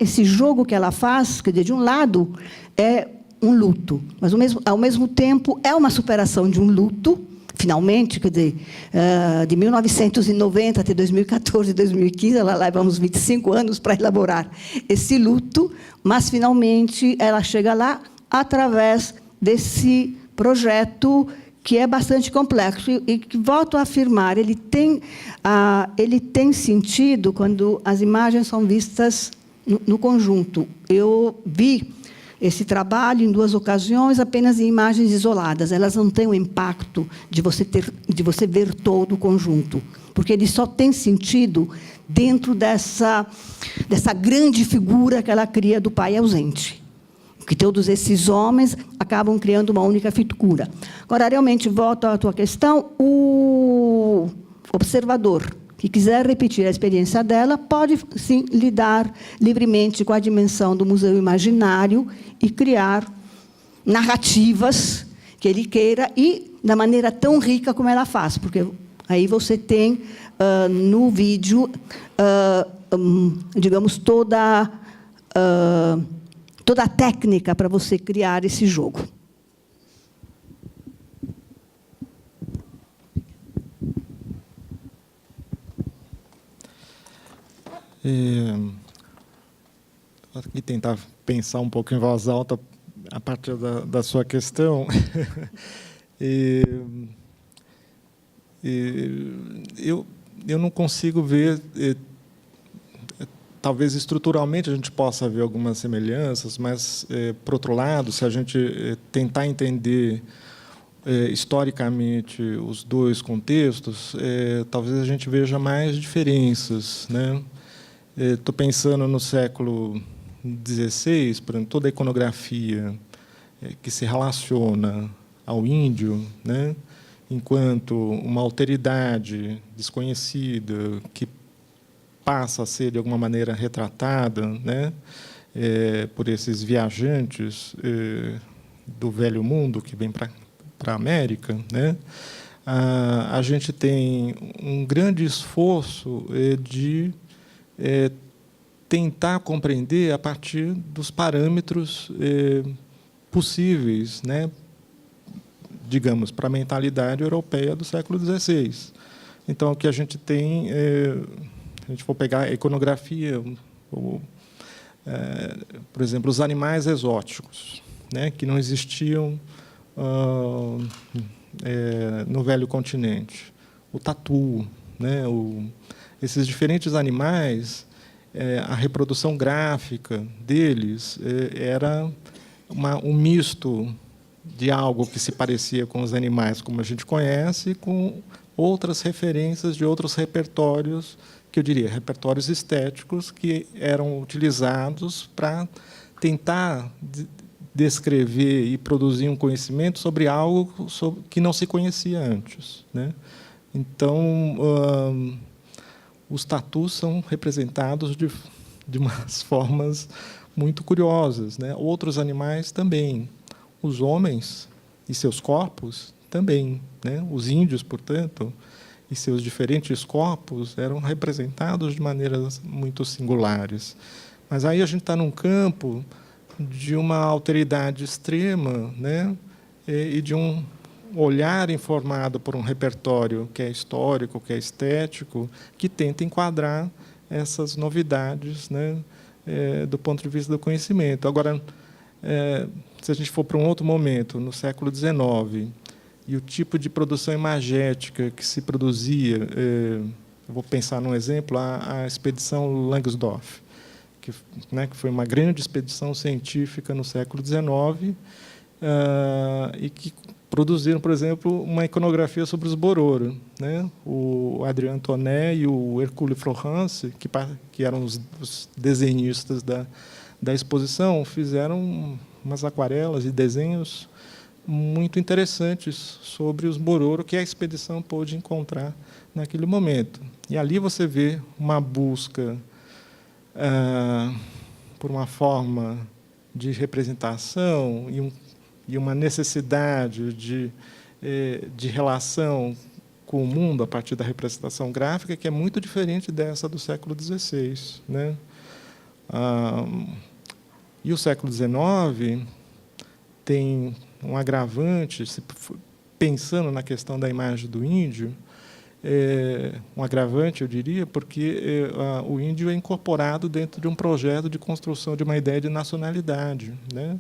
esse jogo que ela faz, quer dizer, de um lado, é um luto, mas, ao mesmo tempo, é uma superação de um luto, finalmente, quer dizer, de 1990 até 2014, 2015, ela leva uns 25 anos para elaborar esse luto, mas, finalmente, ela chega lá através desse projeto que é bastante complexo e que, volto a afirmar, ele tem sentido quando as imagens são vistas no conjunto. Eu vi esse trabalho em 2 ocasiões, apenas em imagens isoladas. Elas não têm o impacto de você ver todo o conjunto, porque ele só tem sentido dentro dessa grande figura que ela cria do pai ausente, que todos esses homens acabam criando uma única figura. Agora, realmente, volto à tua questão, o observador que quiser repetir a experiência dela pode, sim, lidar livremente com a dimensão do museu imaginário e criar narrativas que ele queira e da maneira tão rica como ela faz, porque aí você tem no vídeo, digamos, toda a técnica para você criar esse jogo. Aqui tentar pensar um pouco em voz alta a partir da sua questão. Eu não consigo ver, talvez estruturalmente a gente possa ver algumas semelhanças, mas, por outro lado, se a gente tentar entender historicamente os 2 contextos, talvez a gente veja mais diferenças, né? Estou pensando no século XVI, por exemplo, toda a iconografia que se relaciona ao índio, né, enquanto uma alteridade desconhecida que passa a ser, de alguma maneira, retratada, né, por esses viajantes do velho mundo que vêm para a América, né, a gente tem um grande esforço de tentar compreender a partir dos parâmetros possíveis, né, digamos, para a mentalidade europeia do século XVI. Então, o que a gente tem, se a gente for pegar a iconografia, por exemplo, os animais exóticos, né, que não existiam no velho continente, o tatu, né, esses diferentes animais, a reprodução gráfica deles era um misto de algo que se parecia com os animais como a gente conhece, com outras referências de outros repertórios, que eu diria, repertórios estéticos que eram utilizados para tentar descrever e produzir um conhecimento sobre algo que não se conhecia antes, né? Então, os tatus são representados de umas formas muito curiosas, né? Outros animais também. Os homens e seus corpos também, né? Os índios, portanto, e seus diferentes corpos eram representados de maneiras muito singulares. Mas aí a gente está num campo de uma alteridade extrema, né? E de um olhar informado por um repertório que é histórico, que é estético, que tenta enquadrar essas novidades, né, do ponto de vista do conhecimento. Agora, se a gente for para um outro momento, no século XIX, e o tipo de produção imagética que se produzia, eu vou pensar num exemplo, a expedição Langsdorff, que foi uma grande expedição científica no século XIX, e que produziram, por exemplo, uma iconografia sobre os Bororo, né? O Adrien Antonet e o Hercule Florence, que eram os desenhistas da exposição, fizeram umas aquarelas e desenhos muito interessantes sobre os Bororo que a expedição pôde encontrar naquele momento. E ali você vê uma busca por uma forma de representação e uma necessidade de relação com o mundo a partir da representação gráfica que é muito diferente dessa do século XVI, né? E o século XIX tem um agravante, pensando na questão da imagem do índio, um agravante, eu diria, porque o índio é incorporado dentro de um projeto de construção de uma ideia de nacionalidade, né?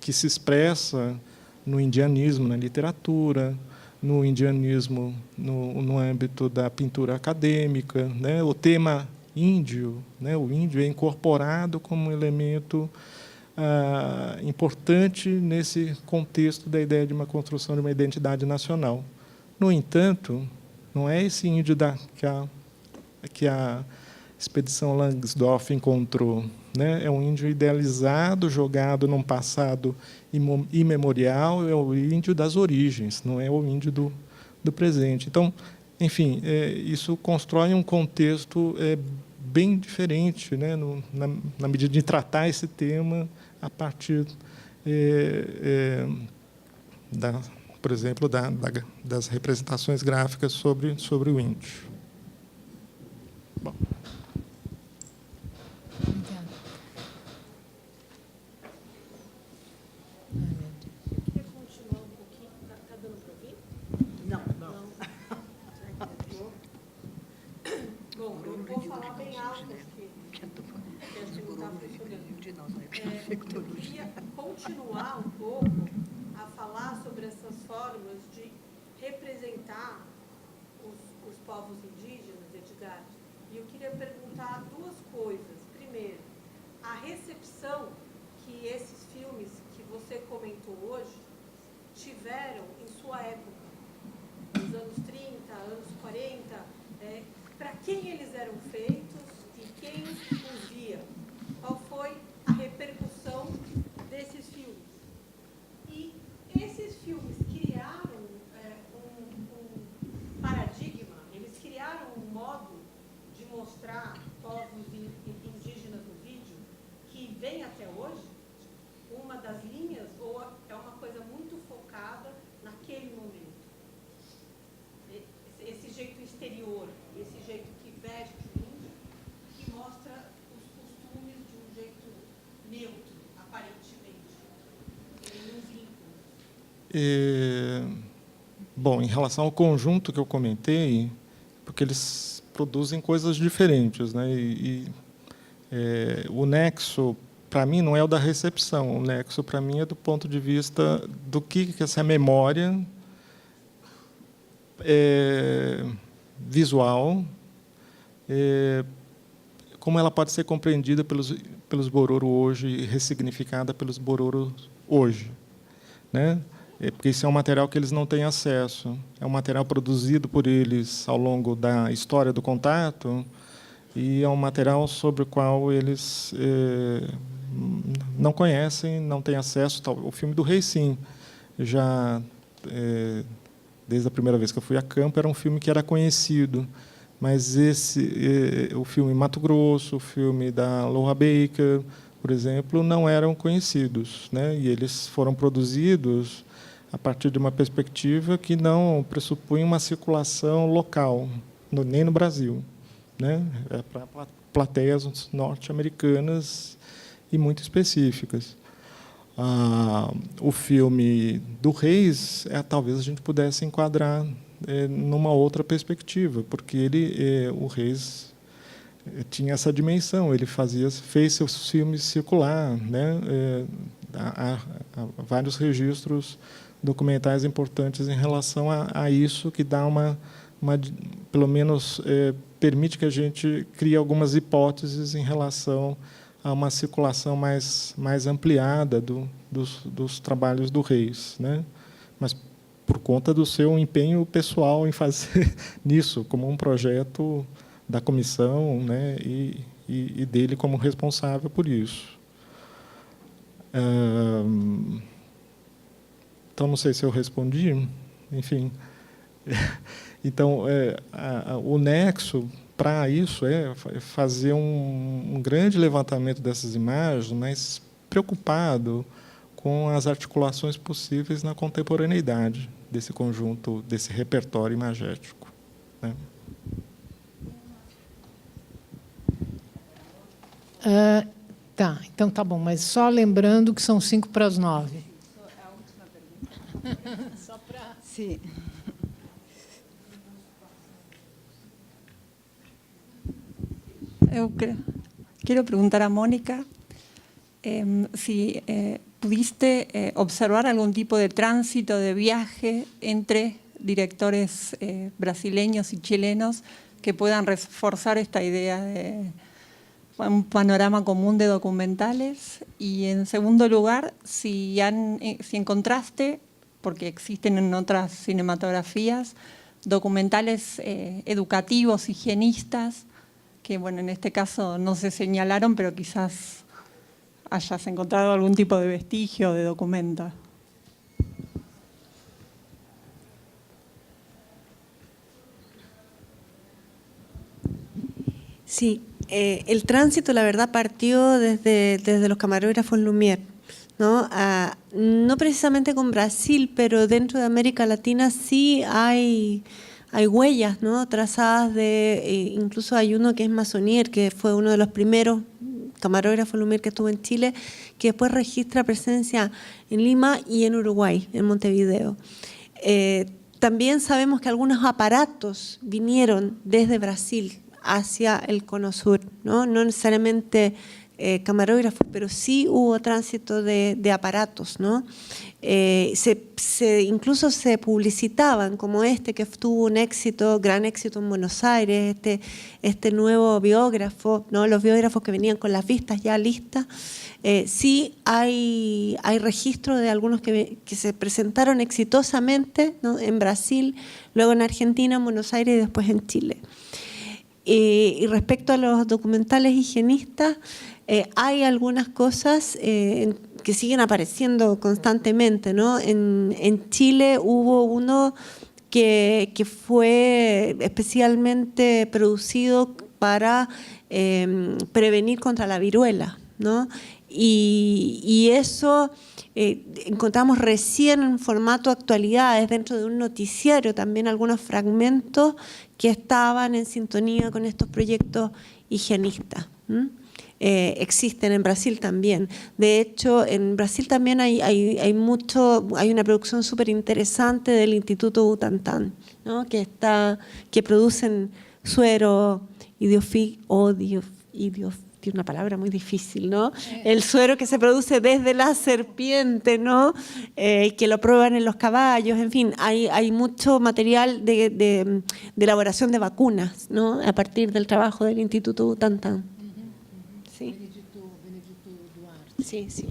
Que se expressa no indianismo, na literatura, no indianismo no âmbito da pintura acadêmica, né? O tema índio, né? O índio é incorporado como um elemento importante nesse contexto da ideia de uma construção de uma identidade nacional. No entanto, não é esse índio que a expedição Langsdorff encontrou, né? É um índio idealizado, jogado num passado imemorial, é o índio das origens, não é o índio do presente. Então, enfim, isso constrói um contexto bem diferente, né? Na medida de tratar esse tema a partir, por exemplo, das representações gráficas sobre o índio. Bom. Obrigada. Queria continuar um pouquinho. Está dando para ouvir? Não. Bom, eu vou falar bem alto, porque acho que não está funcionando. Eu queria continuar um pouco a falar sobre essas formas de representar os povos indígenas, Edgar. E eu queria perguntar duas coisas. Primeiro, a recepção que esses filmes que você comentou hoje tiveram em sua época, nos anos 30, anos 40, para quem eles eram feitos e quem os via? Qual foi a repercussão desses filmes? E esses filmes criaram um paradigma, eles criaram um modo de mostrar povos indígenas no vídeo que vem até hoje? Uma das linhas, ou é uma coisa muito focada naquele momento? Esse jeito exterior, esse jeito que veste o índio, que mostra os costumes de um jeito neutro, aparentemente, em um vínculo. Bom, em relação ao conjunto que eu comentei, porque eles produzem coisas diferentes, né? O nexo, para mim, não é o da recepção. O nexo, para mim, é do ponto de vista do que essa memória visual, como ela pode ser compreendida pelos Bororo hoje e ressignificada pelos Bororo hoje, né? Porque isso é um material que eles não têm acesso. É um material produzido por eles ao longo da história do contato e é um material sobre o qual eles não conhecem, não têm acesso. O filme do Rei, sim. Já, desde a primeira vez que eu fui a campo, era um filme que era conhecido. Mas o filme Mato Grosso, o filme da Laura Baker, por exemplo, não eram conhecidos, né? E eles foram produzidos a partir de uma perspectiva que não pressupõe uma circulação local, nem no Brasil, né? É para plateias norte-americanas e muito específicas. O filme do Reis, talvez a gente pudesse enquadrar numa outra perspectiva, porque o Reis tinha essa dimensão, ele fez seus filmes circular, né? Há vários registros documentais importantes em relação a isso, que dá pelo menos permite que a gente crie algumas hipóteses em relação a uma circulação mais ampliada dos trabalhos do Reis, né? Mas por conta do seu empenho pessoal em fazer nisso como um projeto da comissão, né? E dele como responsável por isso. Então, não sei se eu respondi, enfim. Então, o nexo para isso é fazer um grande levantamento dessas imagens, mas preocupado com as articulações possíveis na contemporaneidade desse conjunto, desse repertório imagético, né? Tá, então tá bom, mas só lembrando que são 5:45. A última pergunta. Só para... Sim. Eu quero perguntar a Mónica si pudiste observar algún tipo de tránsito, de viaje entre directores brasileños y chilenos que puedan reforzar esta idea un panorama común de documentales. Y en segundo lugar, si encontraste, porque existen en otras cinematografías, documentales educativos, higienistas, que bueno, en este caso no se señalaron, pero quizás hayas encontrado algún tipo de vestigio de documento. Sí, el tránsito, la verdad, partió desde los camarógrafos Lumière, ¿no? No precisamente con Brasil, pero dentro de América Latina sí hay huellas, ¿no? Trazadas incluso hay uno que es Masonier, que fue uno de los primeros camarógrafos Lumière que estuvo en Chile, que después registra presencia en Lima y en Uruguay, en Montevideo. También sabemos que algunos aparatos vinieron desde Brasil hacia el Cono Sur, no necesariamente camarógrafos, pero sí hubo tránsito de aparatos, ¿no? Incluso se publicitaban como que tuvo un gran éxito en Buenos Aires, este nuevo biógrafo, ¿no? Los biógrafos que venían con las vistas ya listas. Sí hay registro de algunos que se presentaron exitosamente, ¿no? En Brasil, luego en Argentina, en Buenos Aires y después en Chile. Y respecto a los documentales higienistas, hay algunas cosas que siguen apareciendo constantemente, ¿no? En Chile hubo uno que fue especialmente producido para prevenir contra la viruela, ¿no? Y eso encontramos recién en formato actualidades, dentro de un noticiario, también algunos fragmentos que estaban en sintonía con estos proyectos higienistas. Existen en Brasil también. De hecho, en Brasil también hay una producción súper interesante del Instituto Butantan, ¿no? que producen suero tiene una palabra muy difícil, ¿no? El suero que se produce desde la serpiente, ¿no? Que lo prueban en los caballos, en fin, hay mucho material de elaboración de vacunas, ¿no? A partir del trabajo del Instituto Butantan. Sí. Benedito Duarte. Sí, sí.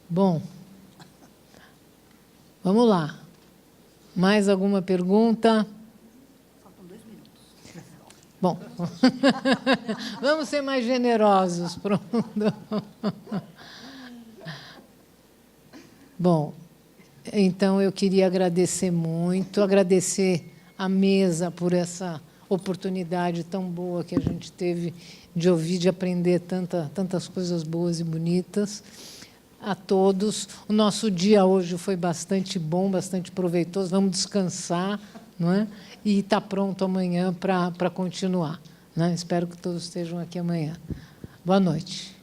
Bom, vamos lá. Mais alguma pergunta? Bom, vamos ser mais generosos. Pronto. Bom, então eu queria agradecer muito, agradecer à mesa por essa oportunidade tão boa que a gente teve de ouvir, de aprender tantas coisas boas e bonitas. A todos. O nosso dia hoje foi bastante bom, bastante proveitoso. Vamos descansar, não é? E está pronto amanhã para continuar, né? Espero que todos estejam aqui amanhã. Boa noite.